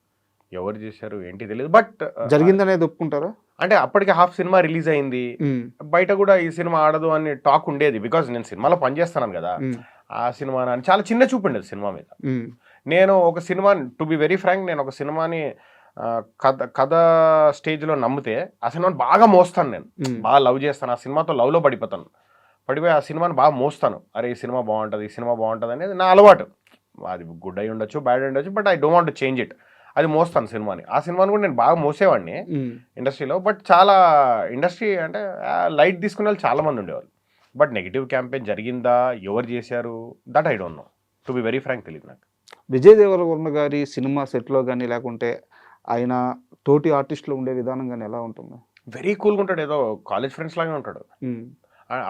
ఎవరు చేశారు ఏంటి తెలియదు. బట్ జరిగిందనేది ఒప్పుకుంటారా? అంటే అప్పటికి హాఫ్ సినిమా రిలీజ్ అయింది, బయట కూడా ఈ సినిమా ఆడదు అని టాక్ ఉండేది. బికాజ్ నేను సినిమాలో పనిచేస్తున్నాను కదా, ఆ సినిమా అని చాలా చిన్న చూపు ఉండేది సినిమా మీద. నేను ఒక cinema, to be very frank, నేను ఒక సినిమాని కథ స్టేజ్లో నమ్మితే ఆ సినిమాని బాగా మోస్తాను. నేను బాగా లవ్ చేస్తాను, ఆ సినిమాతో లవ్లో పడిపోతాను. పడిపోయి ఆ సినిమాని బాగా మోస్తాను. అరే ఈ సినిమా బాగుంటుంది, ఈ సినిమా బాగుంటుంది అనేది నా అలవాటు. అది గుడ్ అయి ఉండొచ్చు, బ్యాడ్ అయి ఉండొచ్చు, but I don't want to change it. అది మోస్తాను సినిమాని. ఆ సినిమాని కూడా నేను బాగా మోసేవాడిని ఇండస్ట్రీలో. బట్ చాలా ఇండస్ట్రీ అంటే లైట్ తీసుకునే వాళ్ళు చాలా మంది ఉండేవాళ్ళు. బట్ నెగిటివ్ క్యాంపెయిన్ జరిగిందా, ఎవరు చేశారు, that I don't know, to be very frank తెలియదు నాకు. విజయ్ దేవరకొండ గారి సినిమా సెట్లో కానీ లేకుంటే ఆయన తోటి ఆర్టిస్టులు ఉండే విధానం కానీ ఎలా ఉంటుంది? వెరీ కూల్గా ఉంటాడు, ఏదో కాలేజ్ ఫ్రెండ్స్ లాగే ఉంటాడు.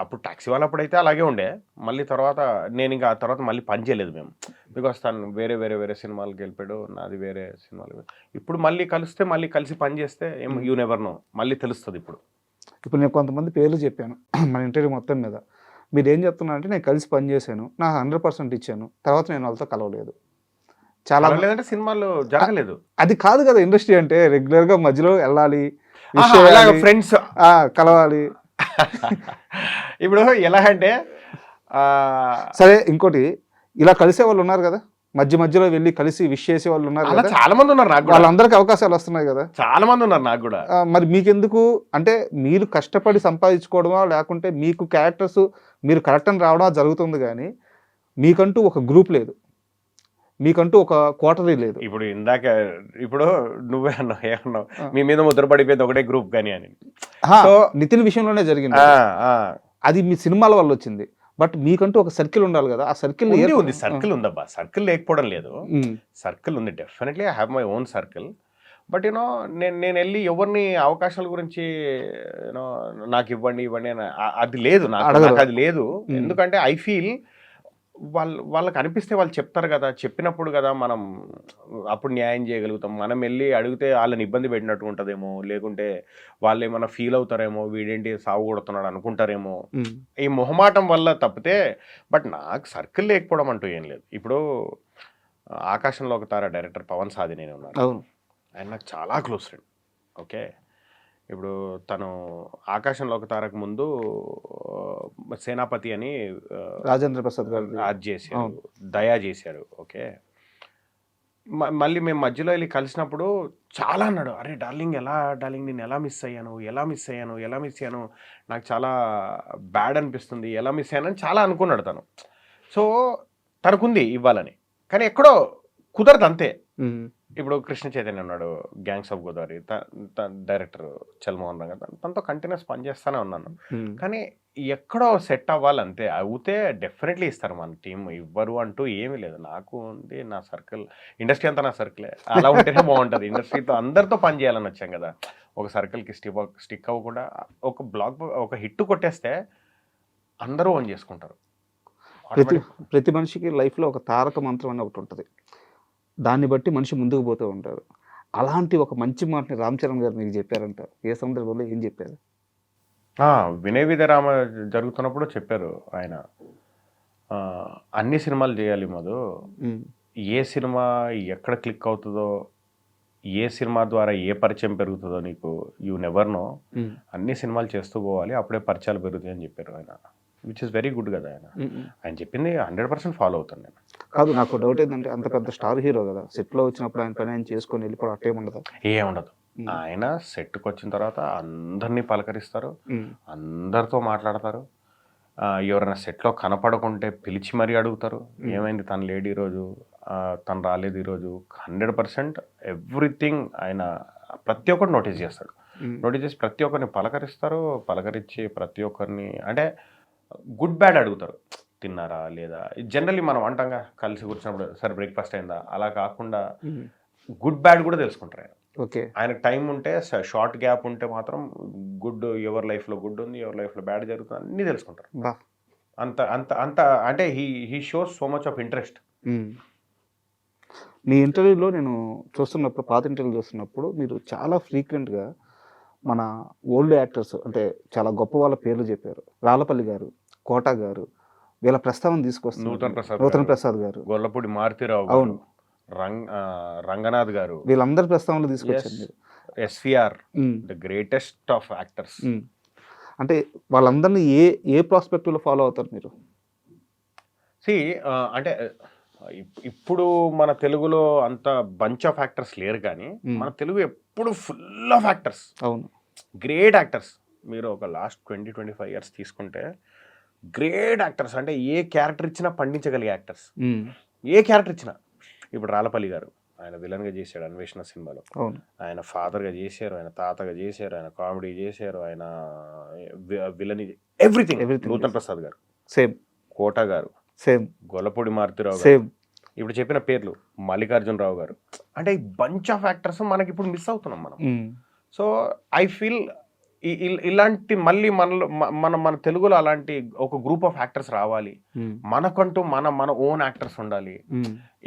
అప్పుడు టాక్సీ వాళ్ళప్పుడు అయితే అలాగే ఉండే. మళ్ళీ తర్వాత నేను ఇంకా ఆ తర్వాత మళ్ళీ పని చేయలేదు మేము, బికాస్ తను వేరే వేరే వేరే సినిమాలకు వెళ్ళిపోయాడు, నాది వేరే సినిమాలు. ఇప్పుడు మళ్ళీ కలిస్తే, మళ్ళీ కలిసి పని చేస్తే ఏం యూ నెవర్ నో, మళ్ళీ తెలుస్తుంది. ఇప్పుడు నేను కొంతమంది పేర్లు చెప్పాను మన ఇంటర్వ్యూ మొత్తం మీద, మీరు ఏం చెప్తున్నా అంటే నేను కలిసి పని చేశాను, నాకు 100% ఇచ్చాను, తర్వాత నేను వాళ్ళతో కలవలేదు. చాలా లేదంటే సినిమాలు జరగలేదు. అది కాదు కదా ఇండస్ట్రీ అంటే, రెగ్యులర్గా మధ్యలో వెళ్ళాలి, ఫ్రెండ్స్ కలవాలి. ఇప్పుడు ఎలా అంటే సరే, ఇంకోటి ఇలా కలిసే వాళ్ళు ఉన్నారు కదా, మధ్యలో వెళ్ళి కలిసి విష్ చేసే వాళ్ళు ఉన్నారు కదా, చాలా మంది ఉన్నారు. నాకు వాళ్ళందరికీ అవకాశాలు వస్తున్నాయి కదా, చాలా మంది ఉన్నారు నాకు కూడా. మరి మీకెందుకు అంటే, మీరు కష్టపడి సంపాదించుకోవడమా లేకుంటే మీకు క్యారెక్టర్స్ మీరు కరెక్ట్ అని రావడం జరుగుతుంది, కానీ మీకంటూ ఒక గ్రూప్ లేదు, మీకంటూ ఒక క్వార్టరీ లేదు. ఇప్పుడు నువ్వే అన్నావు, ఏమన్నావు, మీ మీద ముద్ర పడిపోయింది ఒకటే గ్రూప్ కానీ అని. నితిన్ విషయంలోనే జరిగింది అది, మీ సినిమాల వల్ల వచ్చింది. బట్ మీకంటూ ఒక సర్కిల్ ఉండాలి కదా, ఆ సర్కిల్ ఉంది. సర్కిల్ ఉందబ్బా, సర్కిల్ లేకపోవడం లేదు, సర్కిల్ ఉంది. Definitely I have my own circle. But you know నేను వెళ్ళి ఎవరిని అవకాశాల గురించి యూనో నాకు ఇవ్వండి అని అది లేదు, నాకు అది లేదు. ఎందుకంటే ఐ ఫీల్ వాళ్ళకి అనిపిస్తే వాళ్ళు చెప్తారు కదా, చెప్పినప్పుడు కదా మనం అప్పుడు న్యాయం చేయగలుగుతాం. మనం వెళ్ళి అడిగితే వాళ్ళని ఇబ్బంది పెట్టినట్టు ఉంటుందేమో, లేకుంటే వాళ్ళు ఏమైనా ఫీల్ అవుతారేమో, వీడేంటి సాగు కొడుతున్నాడు అనుకుంటారేమో, ఈ మొహమాటం వల్ల తప్పితే. బట్ నాకు సర్కిల్ లేకపోవడం అంటూ ఏం లేదు. ఇప్పుడు ఆకాశంలో ఒక తార డైరెక్టర్ పవన్ సాధినేని ఉన్నారు, ఆయన నాకు చాలా క్లోజ్ ఫ్రెండ్. ఓకే, ఇప్పుడు తను ఆకాశంలో ఒక తారకు ముందు సేనాపతి అని రాజేంద్ర ప్రసాద్ గారు అది చేశాడు, దయా చేశాడు. ఓకే, మళ్ళీ మేము మధ్యలో వెళ్ళి కలిసినప్పుడు చాలా అన్నాడు, అరే డార్లింగ్ నేను ఎలా మిస్ అయ్యాను, నాకు చాలా బ్యాడ్ అనిపిస్తుంది, ఎలా మిస్ అయ్యాను అని చాలా అనుకున్నాడు తను. సో తనకుంది ఇవ్వాలని, కానీ ఎక్కడో కుదరదు అంతే. ఇప్పుడు కృష్ణ చైతన్య ఉన్నాడు, gangs of Godavari director Chal Mohan రంగ, తనతో కంటిన్యూస్ పనిచేస్తూనే ఉన్నాను. కానీ ఎక్కడో సెట్ అవ్వాలంతే, అవుతే డెఫినెట్లీ ఇస్తారు మన టీం, ఇవ్వరు అంటూ ఏమీ లేదు. నాకు ఉంది నా సర్కిల్, ఇండస్ట్రీ అంతా నా సర్కిలే, అలా ఉంటేనే బాగుంటుంది. ఇండస్ట్రీతో అందరితో పని చేయాలని వచ్చాం కదా, ఒక సర్కిల్కి స్టిక్ అవ్వకుండా ఒక హిట్ కొట్టేస్తే అందరూ ఓన్ చేసుకుంటారు. ప్రతి మనిషికి లైఫ్లో ఒక తారక మంత్రం అని ఒకటి ఉంటుంది, దాన్ని బట్టి మనిషి ముందుకు పోతూ ఉంటారు. అలాంటి ఒక మంచి మాటని రామ్ చరణ్ గారు మీకు చెప్పారంట, ఏ సందర్భంలో ఏం చెప్పారు? వినయ విధరామ జరుగుతున్నప్పుడు చెప్పారు ఆయన, అన్ని సినిమాలు చేయాలి మధు, ఏ సినిమా ఎక్కడ క్లిక్ అవుతుందో, ఏ సినిమా ద్వారా ఏ పరిచయం పెరుగుతుందో నీకు, యూ నెవర్ నో, అన్ని సినిమాలు చేస్తూ పోవాలి, అప్పుడే పరిచయాలు పెరుగుతాయి అని చెప్పారు ఆయన. విచ్ ఇస్ వెరీ గుడ్ కదా, ఆయన చెప్పింది 100% ఫాలో అవుతాను నేను. కాదు, నాకు డౌట్ ఏంటంటే, అంత పెద్ద స్టార్ హీరో కదా, సెట్లో వచ్చినప్పుడు ఆయన పని ఆయన చేసుకొని వెళ్ళిపోవడం అట్టేముండదు? ఏముండదు. ఆయన సెట్కి వచ్చిన తర్వాత అందరినీ పలకరిస్తారు, అందరితో మాట్లాడతారు. ఎవరైనా సెట్లో కనపడకుంటే పిలిచి మరీ అడుగుతారు, ఏమైంది తను లేడు ఈరోజు, తను రాలేదు ఈరోజు. 100% ఎవ్రీథింగ్ ఆయన ప్రతి ఒక్కటి నోటీస్ చేస్తాడు. నోటీస్ చేసి ప్రతి ఒక్కరిని పలకరించి ప్రతి ఒక్కరిని అంటే గుడ్ బ్యాడ్ అడుగుతారు, తిన్నారా లేదా. జనరల్లీ మనం అంటాంగా కలిసి కూర్చున్నప్పుడు సరే బ్రేక్ఫాస్ట్ అయిందా, అలా కాకుండా గుడ్ బ్యాడ్ కూడా తెలుసుకుంటారు ఆయన. ఓకే. ఆయనకు టైం ఉంటే షార్ట్ గ్యాప్ ఉంటే మాత్రం గుడ్, ఎవరి లైఫ్లో గుడ్ ఉంది, ఎవరి లైఫ్లో బ్యాడ్ జరుగుతుంది అన్నీ తెలుసుకుంటారు. అంత అంత అంత అంటే he shows so much of interest. మీ ఇంటర్వ్యూలో నేను చూస్తున్నప్పుడు, పాత ఇంటర్వ్యూ చూస్తున్నప్పుడు మీరు చాలా ఫ్రీక్వెంట్గా మన ఓల్డ్ యాక్టర్స్ అంటే చాలా గొప్ప వాళ్ళ పేర్లు చెప్పారు. రాళ్ళపల్లి గారు, కోట గారు, వీళ్ళ ప్రస్తావన తీసుకొస్తున్నారు. నూతన్ ప్రసాద్ గారు, గొల్లపూడి మారుతీరావు, అవును, రంగనాథ్ గారు, వీళ్ళందరి ప్రస్తావనలు తీసుకొచ్చారు మీరు. SVR, the greatest of actors. అంటే వాళ్ళందరినీ ఏ ప్రాస్పెక్టివ్లో ఫాలో అవుతారు మీరు? అంటే ఇప్పుడు మన తెలుగులో అంత బంచ్ ఆఫ్ యాక్టర్స్ లేరు, కానీ మన తెలుగు ఎప్పుడు ఫుల్ ఆఫ్ యాక్టర్స్, అవును, గ్రేట్ యాక్టర్స్. మీరు ఒక లాస్ట్ 20-25 ఇయర్స్ తీసుకుంటే గ్రేట్ యాక్టర్స్ అంటే ఏ క్యారెక్టర్ ఇచ్చినా పండించగలిగే యాక్టర్స్, ఏ క్యారెక్టర్ ఇచ్చినా. ఇప్పుడు రాళ్ళపల్లి గారు, ఆయన విలన్గా చేశాడు అన్వేషణ సినిమాలో, ఆయన ఫాదర్గా చేశారు, ఆయన తాతగా చేశారు, ఆయన కామెడీ చేశారు, ఆయన విలన్, ఎవ్రీథింగ్. నూతన్ ప్రసాద్ గారు సేమ్, కోట గారు సేమ్, గొల్లపూడి మారుతీరావు సేమ్, ఇప్పుడు చెప్పిన పేర్లు, మల్లికార్జునరావు గారు. అంటే ఈ బంచ్ ఆఫ్ యాక్టర్స్ మనకి ఇప్పుడు మిస్ అవుతున్నాం మనం. సో ఐ ఫీల్ ఇలాంటి మళ్ళీ మన తెలుగులో అలాంటి ఒక గ్రూప్ ఆఫ్ యాక్టర్స్ రావాలి, మనకంటూ మన ఓన్ యాక్టర్స్ ఉండాలి,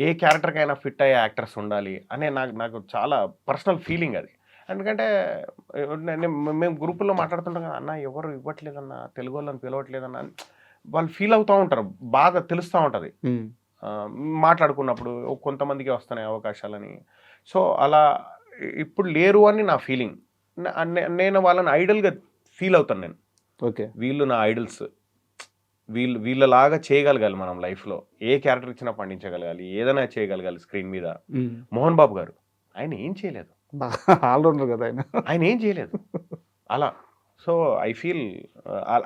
ఏ క్యారెక్టర్కైనా ఫిట్ అయ్యే యాక్టర్స్ ఉండాలి అనే నాకు చాలా పర్సనల్ ఫీలింగ్ అది. ఎందుకంటే మేము గ్రూపుల్లో మాట్లాడుతుంటాం కదా, అన్న ఎవరు ఇవ్వట్లేదన్న, తెలుగు వాళ్ళని పిలవట్లేదన్న, వాళ్ళు ఫీల్ అవుతూ ఉంటారు, బాధ తెలుస్తూ ఉంటుంది మాట్లాడుకున్నప్పుడు. కొంతమందికి వస్తున్నాయి అవకాశాలని. సో అలా ఇప్పుడు లేరు అని నా ఫీలింగ్. నేను వాళ్ళని ఐడల్గా ఫీల్ అవుతాను నేను. ఓకే, వీళ్ళు నా ఐడల్స్, వీళ్ళలాగా చేయగలగాలి మనం లైఫ్లో, ఏ క్యారెక్టర్ ఇచ్చినా పండించగలగాలి, ఏదైనా చేయగలగాలి స్క్రీన్ మీద. మోహన్ బాబు గారు, ఆయన ఏం చేయలేదు, ఆల్రౌండర్ కదా ఆయన ఏం చేయలేదు అలా. సో ఐ ఫీల్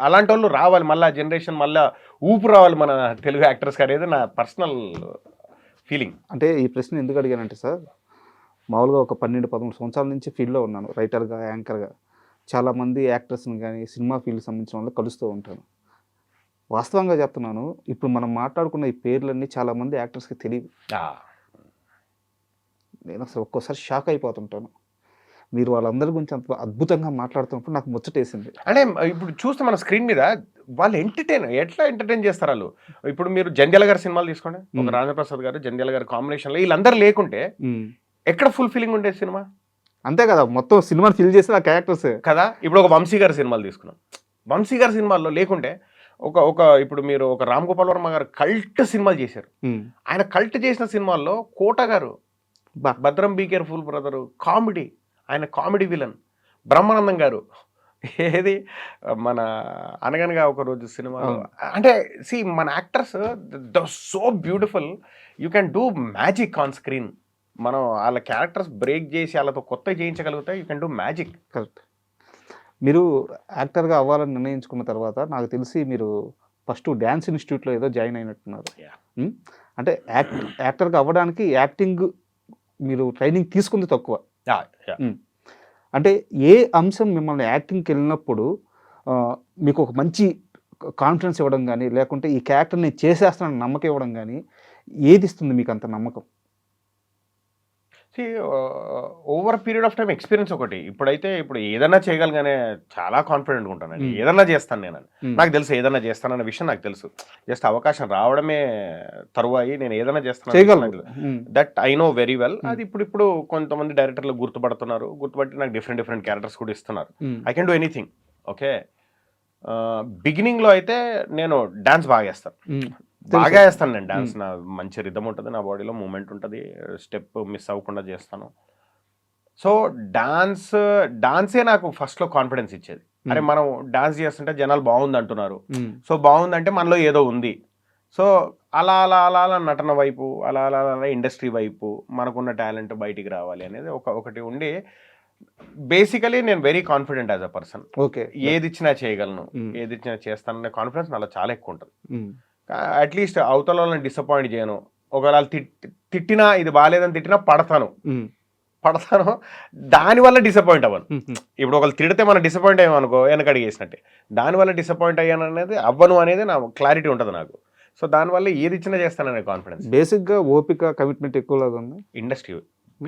అలాంటి వాళ్ళు రావాలి, మళ్ళీ జనరేషన్ మళ్ళీ ఊపు రావాలి మన తెలుగు యాక్టర్స్కి అనేది నా పర్సనల్ ఫీలింగ్. అంటే ఈ ప్రశ్న ఎందుకు అడిగానంటే సార్, మామూలుగా ఒక 12-13 సంవత్సరాల నుంచి ఫీల్డ్లో ఉన్నాను, రైటర్గా, యాంకర్గా. చాలామంది యాక్టర్స్ని కానీ సినిమా ఫీల్డ్ సంబంధించిన వాళ్ళు కలుస్తూ ఉంటాను. వాస్తవంగా చెప్తున్నాను, ఇప్పుడు మనం మాట్లాడుకున్న ఈ పేర్లన్నీ చాలామంది యాక్టర్స్కి తెలియదు. నేను అసలు ఒక్కోసారి షాక్ అయిపోతుంటాను. మీరు వాళ్ళందరి గురించి అంత అద్భుతంగా మాట్లాడుతున్నప్పుడు నాకు ముచ్చటేసింది. అంటే ఇప్పుడు చూస్తే మన స్క్రీన్ మీద వాళ్ళు ఎట్లా ఎంటర్టైన్ చేస్తారు వాళ్ళు. ఇప్పుడు మీరు జంధ్యాల గారి సినిమాలు తీసుకోండి, ఒక రాజప్రసాద్ గారు, జంధ్యాల గారి కాంబినేషన్లో వీళ్ళందరూ లేకుంటే ఎక్కడ ఫుల్ ఫీలింగ్ ఉండేది సినిమా? అంతే కదా, మొత్తం సినిమాని ఫిల్ చేసి ఆ క్యారెక్టర్స్ కదా. ఇప్పుడు ఒక వంశీ గారి సినిమాలు తీసుకున్నాం, వంశీ గారి సినిమాల్లో లేకుంటే ఒక ఇప్పుడు మీరు ఒక రామ్ గోపాల్ వర్మ గారు కల్ట్ సినిమాలు చేశారు. ఆయన కల్ట్ చేసిన సినిమాల్లో Kota garu, Bhadram be careful brother, comedy, ఆయన కామెడీ విలన్. బ్రహ్మానందం గారు ఏది మన అనగనగా ఒక రోజు సినిమాలో. అంటే మన actors so beautiful, you can do magic on screen. మనం వాళ్ళ క్యారెక్టర్స్ బ్రేక్ చేసి వాళ్ళతో కొత్త చేయించగలిగితే you can do magic. Correct. మీరు యాక్టర్గా అవ్వాలని నిర్ణయించుకున్న తర్వాత నాకు తెలిసి మీరు ఫస్ట్ డ్యాన్స్ ఇన్స్టిట్యూట్లో ఏదో జాయిన్ అయినట్టున్నారు. అంటే యాక్టర్గా అవ్వడానికి యాక్టింగ్ మీరు ట్రైనింగ్ తీసుకుంది తక్కువ. అంటే ఏ అంశం మిమ్మల్ని యాక్టింగ్కి వెళ్ళినప్పుడు మీకు ఒక మంచి కాన్ఫిడెన్స్ ఇవ్వడం కానీ, లేకుంటే ఈ క్యారెక్టర్ని చేసేస్తానని నమ్మకం ఇవ్వడం కానీ, ఏది ఇస్తుంది మీకు అంత నమ్మకం? Over period of time experience ఒకటి. ఇప్పుడు ఏదైనా చేయగలగానే చాలా కాన్ఫిడెంట్గా ఉంటాను, ఏదన్నా చేస్తాను నేను, నాకు తెలుసు ఏదన్నా చేస్తానన్న విషయం నాకు తెలుసు. జస్ట్ అవకాశం రావడమే తరువాయి నేను ఏదైనా చేస్తాను, that I know very well. అది ఇప్పుడు కొంతమంది డైరెక్టర్లు గుర్తుపట్టి నాకు డిఫరెంట్ క్యారెక్టర్స్ కూడా ఇస్తున్నారు. I can do anything. Okay, బిగినింగ్లో అయితే నేను డాన్స్ బాగా వేస్తాను నేను డాన్స్. నా మంచి రిథమ్ ఉంటుంది, నా బాడీలో మూమెంట్ ఉంటుంది, స్టెప్ మిస్ అవ్వకుండా చేస్తాను. సో డాన్సే నాకు ఫస్ట్లో కాన్ఫిడెన్స్ ఇచ్చేది. అరే మనం డాన్స్ చేస్తుంటే జనాలు బాగుంది అంటున్నారు, సో బాగుందంటే మనలో ఏదో ఉంది. సో అలా నటన వైపు, అలా ఇండస్ట్రీ వైపు మనకున్న టాలెంట్ బయటికి రావాలి అనేది ఒకటి ఉండి, బేసికలీ నేను very confident as a person. Okay, ఏది ఇచ్చినా చేయగలను, ఏది ఇచ్చినా చేస్తాననే కాన్ఫిడెన్స్ నాలో చాలా ఎక్కువ ఉంటుంది. అట్లీస్ట్ అవతల వాళ్ళని డిసప్పాయింట్ చేయను. ఒకవేళ తిట్టినా, ఇది బాగాలేదని తిట్టినా పడతాను. పడతానో దానివల్ల డిసప్పాయింట్ అవ్వను. ఇప్పుడు ఒకళ్ళు తిడితే మనం డిసప్పాయింట్ అయ్యామనుకో వెనకడిగి వేసినట్టే, దానివల్ల డిసప్పాయింట్ అయ్యాను అనేది అవ్వను అనేది నా క్లారిటీ ఉంటుంది నాకు. సో దానివల్ల ఏది ఇచ్చినా చేస్తాననే కాన్ఫిడెన్స్. బేసిక్గా ఓపిక కమిట్మెంట్ ఎక్కువలాగా ఉంది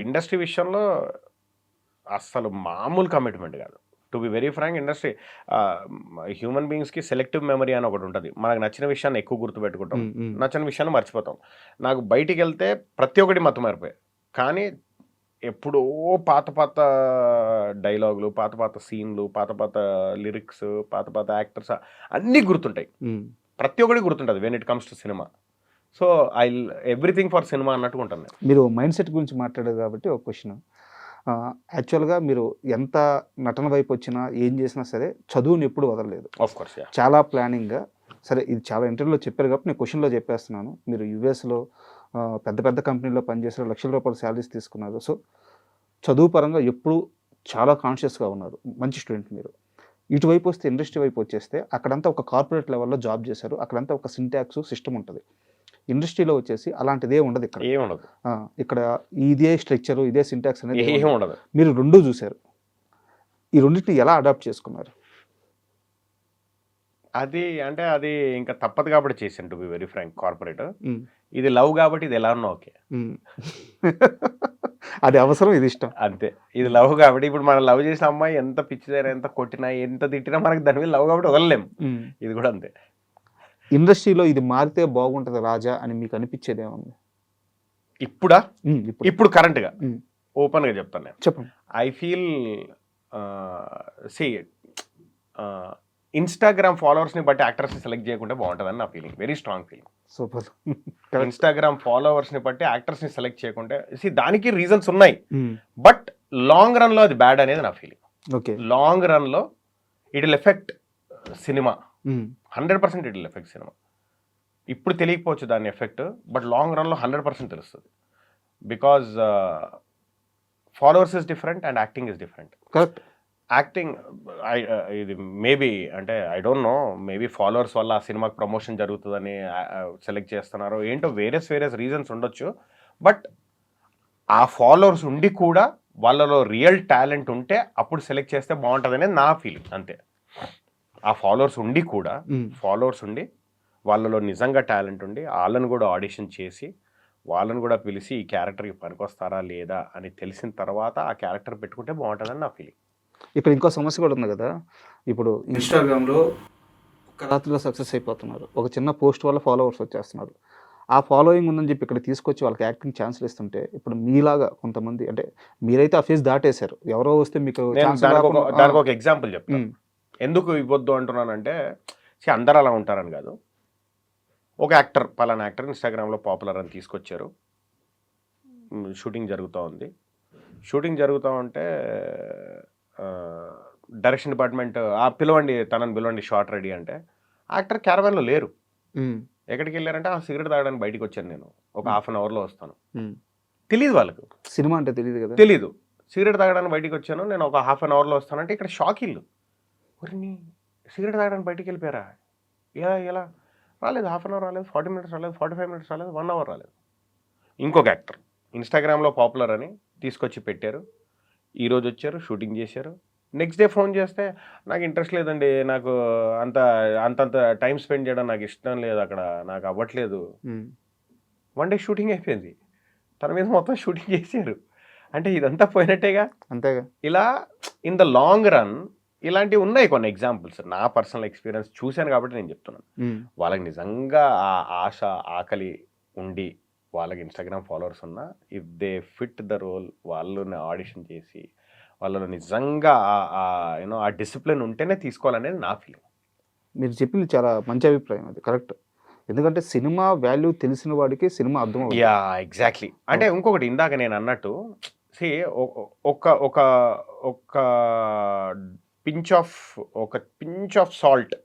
ఇండస్ట్రీ విషయంలో అస్సలు మామూలు కమిట్మెంట్ కాదు. To be very frank, industry human బీయింగ్స్కి సెలెక్టివ్ మెమరీ అని ఒకటి ఉంటుంది. మనకు నచ్చిన విషయాన్ని ఎక్కువ గుర్తుపెట్టుకుంటాం, నచ్చిన విషయాన్ని మర్చిపోతాం. నాకు బయటికి వెళ్తే ప్రతి ఒక్కటి మత్తు మారిపోయాయి, కానీ ఎప్పుడో పాత డైలాగులు, పాత సీన్లు, పాత లిరిక్స్, పాత యాక్టర్స్ అన్నీ గుర్తుంటాయి. ప్రతి ఒక్కటి గుర్తుంటుంది when it comes to cinema. So I everything for cinema అన్నట్టుగా ఉంటాను నేను. మీరు మైండ్ సెట్ గురించి మాట్లాడారు కాబట్టి ఒక క్వశ్చన్. యాక్చువల్గా మీరు ఎంత నటన వైపు వచ్చినా ఏం చేసినా సరే చదువుని ఎప్పుడు వదలలేదు. ఆఫ్ కోర్స్ చాలా ప్లానింగ్గా, సరే ఇది చాలా ఇంటర్వ్యూలో చెప్పారు కాబట్టి నేను క్వశ్చన్లో చెప్పేస్తున్నాను. మీరు యుఎస్లో పెద్ద కంపెనీలో పనిచేసారు, లక్షల రూపాయల శాలరీస్ తీసుకున్నారు. సో చదువు పరంగా ఎప్పుడు చాలా కాన్షియస్గా ఉన్నారు, మంచి స్టూడెంట్ మీరు. ఇటువైపు వస్తే ఇండస్ట్రీ వైపు వచ్చేస్తే అక్కడంతా ఒక కార్పొరేట్ లెవెల్లో జాబ్ చేశారు, అక్కడంతా ఒక సింటాక్స్ సిస్టమ్ ఉంటుంది. ఇండస్ట్రీలో వచ్చేసి అలాంటిదే ఉండదు. ఇక్కడ ఏముండదు, ఇక్కడ ఇదే స్ట్రక్చర్, ఇదే సింటాక్స్ అనేది ఏం ఉండదు. మీరు రెండు చూశారు, ఈ రెండింటిని ఎలా అడాప్ట్ చేసుకున్నారు? అది అంటే అది ఇంకా తప్పదు కాబట్టి చేశాను. To be very frank, corporate ఇది లవ్ కాబట్టి ఇది ఎలా ఉన్నా ఓకే, అది అవసరం, ఇది ఇష్టం, అంతే. ఇది లవ్ కాబట్టి ఇప్పుడు మనం లవ్ చేసిన అమ్మాయి ఎంత పిచ్చిదారా, ఎంత కొట్టినా, ఎంత తిట్టినా మనకి దాని మీద లవ్ కాబట్టి వదలలేం. ఇది కూడా అంతే. ఇండస్ట్రీలో ఇది మారితే బాగుంటుంది రాజా అని మీకు అనిపించేది ఏముంది ఇప్పుడు కరెంట్గా ఓపెన్గా చెప్తాను నేను. చెప్పండి. ఐ ఫీల్ ఇన్స్టాగ్రామ్ ఫాలోవర్స్ని బట్టి యాక్టర్స్ని సెలెక్ట్ చేయకుంటే బాగుంటుందని నా feeling, very strong feeling. Super. Instagram ఫాలోవర్స్ని బట్టి యాక్టర్స్ని సెలెక్ట్ చేయకుంటే దానికి రీజన్స్ ఉన్నాయి, బట్ లాంగ్ రన్లో అది బ్యాడ్ అనేది నా ఫీలింగ్. ఓకే, లాంగ్ రన్లో it will effect cinema, 100% it will effect cinema. ఇప్పుడు తెలియకపోవచ్చు దాని ఎఫెక్ట్, బట్ లాంగ్ రన్లో 100% తెలుస్తుంది. Because followers is different and acting is different. Correct. Acting ఇది మేబీ అంటే I don't know, maybe followers వల్ల ఆ సినిమాకి ప్రమోషన్ జరుగుతుందని సెలెక్ట్ చేస్తున్నారు, ఏంటో వేరియస్ రీజన్స్ ఉండొచ్చు. బట్ ఆ ఫాలోవర్స్ ఉండి కూడా వాళ్ళలో రియల్ టాలెంట్ ఉంటే అప్పుడు సెలెక్ట్ చేస్తే బాగుంటుంది అనేది నా ఫీలింగ్, అంతే. ఆ ఫాలోవర్స్ ఉండి వాళ్ళలో నిజంగా టాలెంట్ ఉండి వాళ్ళని కూడా ఆడిషన్ చేసి వాళ్ళని కూడా పిలిచి ఈ క్యారెక్టర్కి పనికొస్తారా లేదా అని తెలిసిన తర్వాత ఆ క్యారెక్టర్ పెట్టుకుంటే బాగుంటుందని నా ఫీలింగ్. ఇక్కడ ఇంకో సమస్య కూడా ఉంది కదా, ఇప్పుడు ఇన్స్టాగ్రామ్లో ఒక రాత్రిలో సక్సెస్ అయిపోతున్నారు, ఒక చిన్న పోస్ట్ వల్ల ఫాలోవర్స్ వచ్చేస్తున్నారు. ఆ ఫాలోయింగ్ ఉందని చెప్పి ఇక్కడ తీసుకొచ్చి వాళ్ళకి యాక్టింగ్ ఛాన్స్లు ఇస్తుంటే, ఇప్పుడు మీలాగా కొంతమంది, అంటే మీరైతే ఆ ఫేస్ దాటేశారు, ఎవరో వస్తే మీకు దానికి ఒక ఎగ్జాంపుల్ చెప్తాను. ఎందుకు ఇవ్వద్దు అంటున్నానంటే, అందరూ అలా ఉంటారని కాదు. ఒక యాక్టర్, పలానా యాక్టర్ ఇన్స్టాగ్రామ్లో పాపులర్ అని తీసుకొచ్చారు, షూటింగ్ జరుగుతూ ఉంది. షూటింగ్ జరుగుతూ ఉంటే డైరెక్షన్ డిపార్ట్మెంట్ తనని పిలవండి షార్ట్ రెడీ అంటే, యాక్టర్ క్యారవాన్లో లేరు. ఎక్కడికి వెళ్ళారంటే ఆ సిగరెట్ తాగడానికి బయటికి వచ్చాను నేను, ఒక హాఫ్ అన్ అవర్లో వస్తాను. తెలియదు వాళ్ళకు, సినిమా అంటే తెలియదు కదా, తెలీదు. సిగరెట్ తాగడానికి బయటికి వచ్చాను నేను, ఒక హాఫ్ అన్ అవర్లో వస్తానంటే ఇక్కడ షాక్ ఇల్లు. ఒరిని సిగరెట్ తాగడానికి బయటికి వెళ్ళిపోయారా, ఎలా రాలేదు, హాఫ్ అన్ అవర్ రాలేదు, 40 minutes రాలేదు, 45 minutes రాలేదు, 1 hour రాలేదు. ఇంకొక యాక్టర్ ఇన్స్టాగ్రామ్లో పాపులర్ అని తీసుకొచ్చి పెట్టారు, ఈరోజు వచ్చారు, షూటింగ్ చేశారు. నెక్స్ట్ డే ఫోన్ చేస్తే నాకు ఇంట్రెస్ట్ లేదండి, నాకు అంతంత టైం స్పెండ్ చేయడం నాకు ఇష్టం లేదు, అక్కడ నాకు అవ్వట్లేదు. 1 day షూటింగ్ అయిపోయింది, తన మీద మొత్తం షూటింగ్ చేశారు. అంటే ఇదంతా పోయినట్టేగా. అంతేగా. ఇలా ఇన్ ద లాంగ్ రన్ ఇలాంటివి ఉన్నాయి కొన్ని ఎగ్జాంపుల్స్, నా పర్సనల్ ఎక్స్పీరియన్స్ చూశాను కాబట్టి నేను చెప్తున్నాను. వాళ్ళకి నిజంగా ఆ ఆశ ఆకలి ఉండి వాళ్ళకి ఇన్స్టాగ్రామ్ ఫాలోవర్స్ ఉన్నా, if they fit the role, వాళ్ళని ఆడిషన్ చేసి వాళ్ళలో నిజంగా ఆ డిసిప్లిన్ ఉంటేనే తీసుకోవాలనేది నా ఫీలింగ్. మీరు చెప్పింది చాలా మంచి అభిప్రాయం, అది కరెక్ట్. ఎందుకంటే సినిమా వాల్యూ తెలిసిన వాడికి సినిమా అర్థం అవుతుంది. Yeah, exactly. అంటే ఇంకొకటి ఇందాక నేను అన్నట్టు, ఒక పించ్ ఆఫ్ సాల్ట్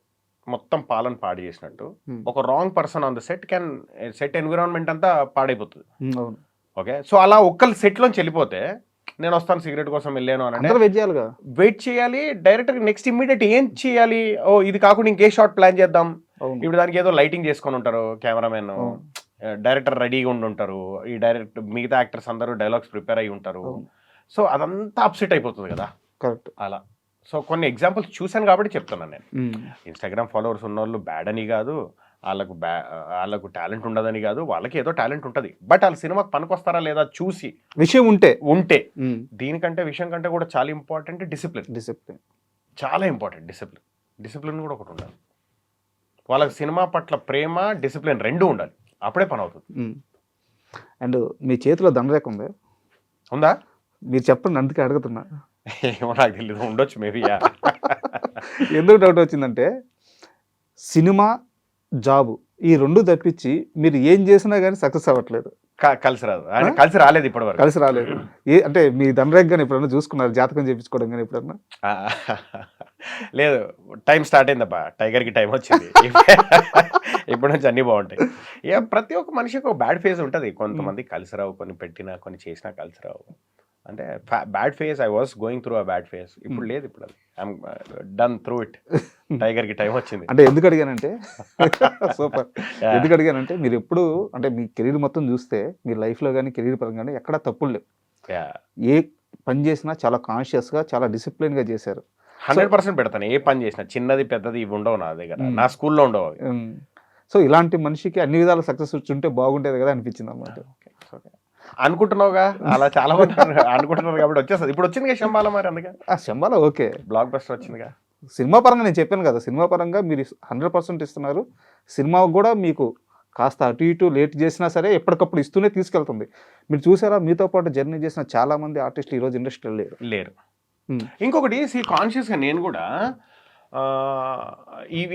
మొత్తం పాలను పాడు చేసినట్టు, ఒక wrong person on the set environment అంతా పాడైపోతుంది. ఓకే, సో అలా ఒక్కళ్ళు సెట్లోంచి వెళ్ళిపోతే, నేను వస్తాను సిగరెట్ కోసం వెళ్ళాను అని వెయిట్ చేయాలి. డైరెక్టర్ నెక్స్ట్ ఇమ్మీడియట్ ఏం చేయాలి, ఇది కాకుండా ఇంకే షార్ట్ ప్లాన్ చేద్దాం. ఇప్పుడు దానికి ఏదో లైటింగ్ చేసుకొని ఉంటారు కెమెరామెన్, డైరెక్టర్ రెడీగా ఉండి ఉంటారు, ఈ మిగతా యాక్టర్స్ అందరూ డైలాగ్స్ ప్రిపేర్ అయ్యి ఉంటారు. సో అదంతా అప్సెట్ అయిపోతుంది కదా కరెక్ట్. అలా. సో కొన్ని ఎగ్జాంపుల్స్ చూశాను కాబట్టి చెప్తున్నాను నేను. ఇన్స్టాగ్రామ్ ఫాలోవర్స్ ఉన్న వాళ్ళు బ్యాడ్ అని కాదు, వాళ్ళకు టాలెంట్ ఉండదని కాదు, వాళ్ళకి ఏదో టాలెంట్ ఉంటుంది, బట్ వాళ్ళ సినిమాకి పనికొస్తారా లేదా చూసి విషయం ఉంటే దీనికంటే విషయం కంటే కూడా చాలా ఇంపార్టెంట్ డిసిప్లిన్. చాలా ఇంపార్టెంట్ డిసిప్లిన్ కూడా ఒకటి ఉండాలి. వాళ్ళకి సినిమా పట్ల ప్రేమ, డిసిప్లిన్ రెండూ ఉండాలి, అప్పుడే పని అవుతుంది. అండ్ మీ చేతిలో దండరేఖ ఉందా? మీరు చెప్పండి, అందుకే అడుగుతున్నా. ఏమో నాకు తెలియదు, ఉండొచ్చు మేబీ. ఎందుకు డౌట్ వచ్చిందంటే సినిమా, జాబ్ ఈ రెండు తప్పించి మీరు ఏం చేసినా కానీ సక్సెస్ అవ్వట్లేదు. కలిసి రాదు, కలిసి రాలేదు ఇప్పటి వరకు. కలిసి రాలేదు. అంటే మీ దండరేఖ కానీ ఎప్పుడన్నా చూసుకున్నారు, జాతకం చేయించుకోవడం కానీ ఎప్పుడన్నా? లేదు, టైం స్టార్ట్ అయిందబ్బా, టైగర్కి టైం వచ్చింది. ఇప్పటి నుంచి అన్నీ బాగుంటాయి. ప్రతి ఒక్క మనిషికి ఒక బ్యాడ్ ఫేజ్ ఉంటుంది. కొంతమంది కలిసి రావు, కొన్ని పెట్టినా కొన్ని చేసినా కలిసి రావు. అంటే bad phase, I was going through a bad phase. ఇప్పుడు లేదు, ఇప్పుడు అది ఐఎమ్ డన్ త్రూ ఇట్. టైగర్కి టైం వచ్చింది. అంటే ఎందుకు అడిగానంటే సూపర్, ఎందుకు అడిగానంటే మీరు ఎప్పుడు అంటే మీ కెరీర్ మొత్తం చూస్తే మీ లైఫ్లో కానీ కెరీర్ పరంగా కానీ ఎక్కడా తప్పులు లేవు. ఏ పని చేసినా చాలా కాన్షియస్గా, చాలా డిసిప్లిన్గా చేశారు. 100% పెడతాను. ఏ పని చేసినా చిన్నది పెద్దది ఇవి ఉండవు నా దగ్గర, నా స్కూల్లో ఉండవు అవి. సో ఇలాంటి మనిషికి అన్ని విధాల సక్సెస్ వచ్చుంటే బాగుండేది కదా అనిపించింది అన్నమాట. అనుకుంటున్నావుగా, అలా చాలా మంది అనుకుంటున్నారు కాబట్టి వచ్చేస్తుంది. ఇప్పుడు వచ్చింది కదా శంబాల, మరి అందుకే శంబాల ఓకే, బ్లాక్ బస్టర్ వచ్చిందిగా. సినిమా పరంగా నేను చెప్పాను కదా, సినిమా పరంగా మీరు 100% ఇస్తున్నారు. సినిమా కూడా మీకు కాస్త అటు ఇటు లేట్ చేసినా సరే ఎప్పటికప్పుడు ఇస్తూనే తీసుకెళ్తుంది. మీరు చూసారా, మీతో పాటు జర్నీ చేసిన చాలా మంది ఆర్టిస్టులు ఈరోజు ఇండస్ట్రీలో లేరు. ఇంకొకటి కాన్షియస్గా నేను కూడా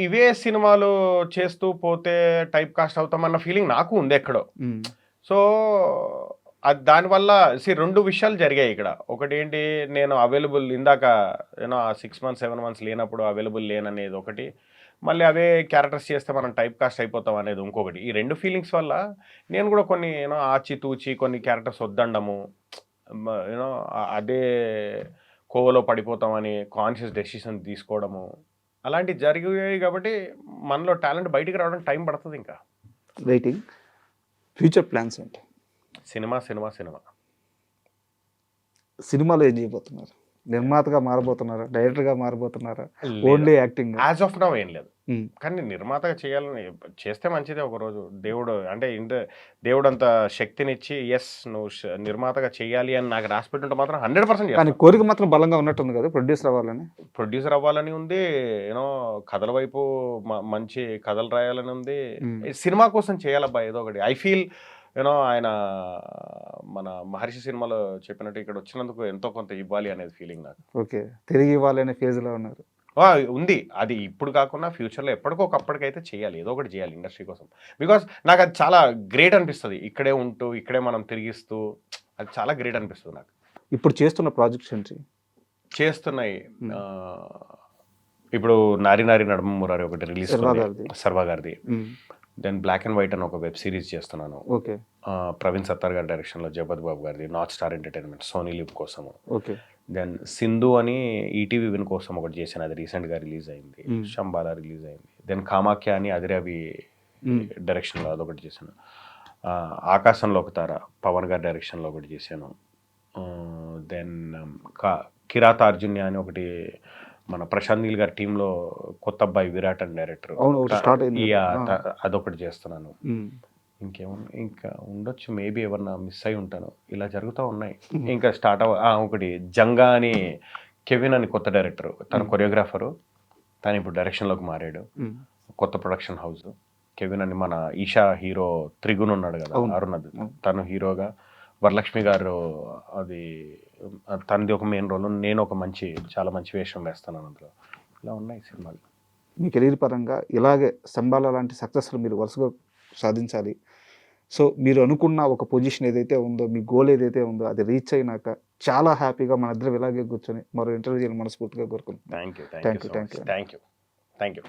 ఇవే సినిమాలు చేస్తూ పోతే టైప్ కాస్ట్ అవుతామన్న ఫీలింగ్ నాకు ఉంది ఎక్కడో. సో దానివల్ల రెండు విషయాలు జరిగాయి ఇక్కడ. ఒకటి ఏంటి, నేను అవైలబుల్ ఇందాక యూనో 6 months 7 months లేనప్పుడు అవైలబుల్ లేననేది ఒకటి, మళ్ళీ అవే క్యారెక్టర్స్ చేస్తే మనం టైప్ కాస్ట్ అయిపోతాం అనేది ఇంకొకటి. ఈ రెండు ఫీలింగ్స్ వల్ల నేను కూడా కొన్ని ఆచితూచి కొన్ని క్యారెక్టర్స్ వద్దండము, యూనో అదే కోవలో పడిపోతామని కాన్షియస్ డెసిషన్ తీసుకోవడము అలాంటివి జరిగాయి. కాబట్టి మనలో టాలెంట్ బయటికి రావడం టైం పడుతుంది. ఇంకా వెయిటింగ్. ఫ్యూచర్ ప్లాన్స్ ఏంటి? సినిమాలో ఏం చేయబోతున్నారు? నిర్మాతగా మారబోతున్నారా, డైరెక్టర్గా మారబోతున్నారా, only acting? As of now ఏం లేదు, కానీ నిర్మాతగా చేయాలని చేస్తే మంచిదే. ఒకరోజు దేవుడు అంటే దేవుడు అంత శక్తినిచ్చి ఎస్ నువ్వు నిర్మాతగా చేయాలి అని నాకు రాసి పెట్టుంటే మాత్రం 100%. కానీ కోరిక మాత్రం బలంగా ఉన్నట్టుంది కదా, ప్రొడ్యూసర్ అవ్వాలని ఉంది. యూనో కథల వైపు మంచి కథలు రాయాలని ఉంది. సినిమా కోసం చేయాలబ్బా ఏదో ఒకటి. ఐ ఫీల్ యూనో ఆయన మన మహర్షి సినిమాలో చెప్పినట్టు ఇక్కడ వచ్చినందుకు ఎంతో కొంత ఇవ్వాలి అనేది ఫీలింగ్ నాకు. ఓకే, తిరిగి ఇవ్వాలి అనే ఫేజ్లో ఉన్నారు. ఉంది, అది ఇప్పుడు కాకుండా ఫ్యూచర్లో ఎప్పటికైతే చేయాలి, ఏదో ఒకటి చేయాలి ఇండస్ట్రీ కోసం. బికాస్ నాకు అది చాలా గ్రేట్ అనిపిస్తుంది, ఇక్కడే ఉంటూ ఇక్కడే మనం తిరిగిస్తూ, అది చాలా గ్రేట్ అనిపిస్తుంది నాకు. ఇప్పుడు చేస్తున్న ప్రాజెక్ట్స్ ఏంటి? చేస్తున్నాయి ఇప్పుడు నారి నారి నడుమ మురారి ఒకటి రిలీజ్, సర్వా గారిది. దెన్ బ్లాక్ అండ్ వైట్ అని ఒక వెబ్ సిరీస్ చేస్తున్నాను. ఓకే. ప్రవీణ్ సత్తార్ గారి డైరెక్షన్లో జగపతి బాబు గారిది, North Star Entertainment, Sony Liv కోసము. ఓకే. దెన్ సింధు అని ఈటీవీ విన్ కోసం ఒకటి చేశాను, అది రీసెంట్గా రిలీజ్ అయింది. శంబాల రిలీజ్ అయింది. దెన్ కామాఖ్య అని అదిరవి డైరెక్షన్లో అదొకటి చేశాను. ఆకాశంలో ఒక తార పవన్ గారి డైరెక్షన్లో ఒకటి చేశాను. దెన్ కిరాత అర్జున్య అని ఒకటి మన ప్రశాంత్ నీల్ గారి టీంలో కొత్త అబ్బాయి విరాట్ అని డైరెక్టర్, అదొకటి చేస్తున్నాను. ఇంకా ఉండొచ్చు, మేబీ ఎవరన్నా మిస్ అయి ఉంటాను. ఇలా జరుగుతూ ఉన్నాయి. ఇంకా స్టార్ట్ ఒకటి జంగా అని కెవిన్ అని కొత్త డైరెక్టర్, తన కొరియోగ్రాఫరు, తను ఇప్పుడు డైరెక్షన్లోకి మారాడు. కొత్త ప్రొడక్షన్ హౌస్. కెవిన్ అని మన ఈషా హీరో త్రిగుణ్ ఉన్నాడు కదా, అరుణ్, తను హీరోగా, వరలక్ష్మి గారు అది తనది ఒక మెయిన్ రోల్, నేను ఒక చాలా మంచి వేషం వేస్తాను అందులో. ఇలా ఉన్నాయి సినిమాలు. మీ కెరీర్ పరంగా ఇలాగే శంబాల లాంటి సక్సెస్లు మీరు వరుసగా సాధించాలి. సో మీరు అనుకున్న ఒక పొజిషన్ ఏదైతే ఉందో, మీ గోల్ ఏదైతే ఉందో అది రీచ్ అయినాక చాలా హ్యాపీగా మన ఇద్దరం ఇలాగే కూర్చొని మరో ఇంటర్వ్యూ మనస్ఫూర్తిగా కోరుకుంటున్నాను. Thank you.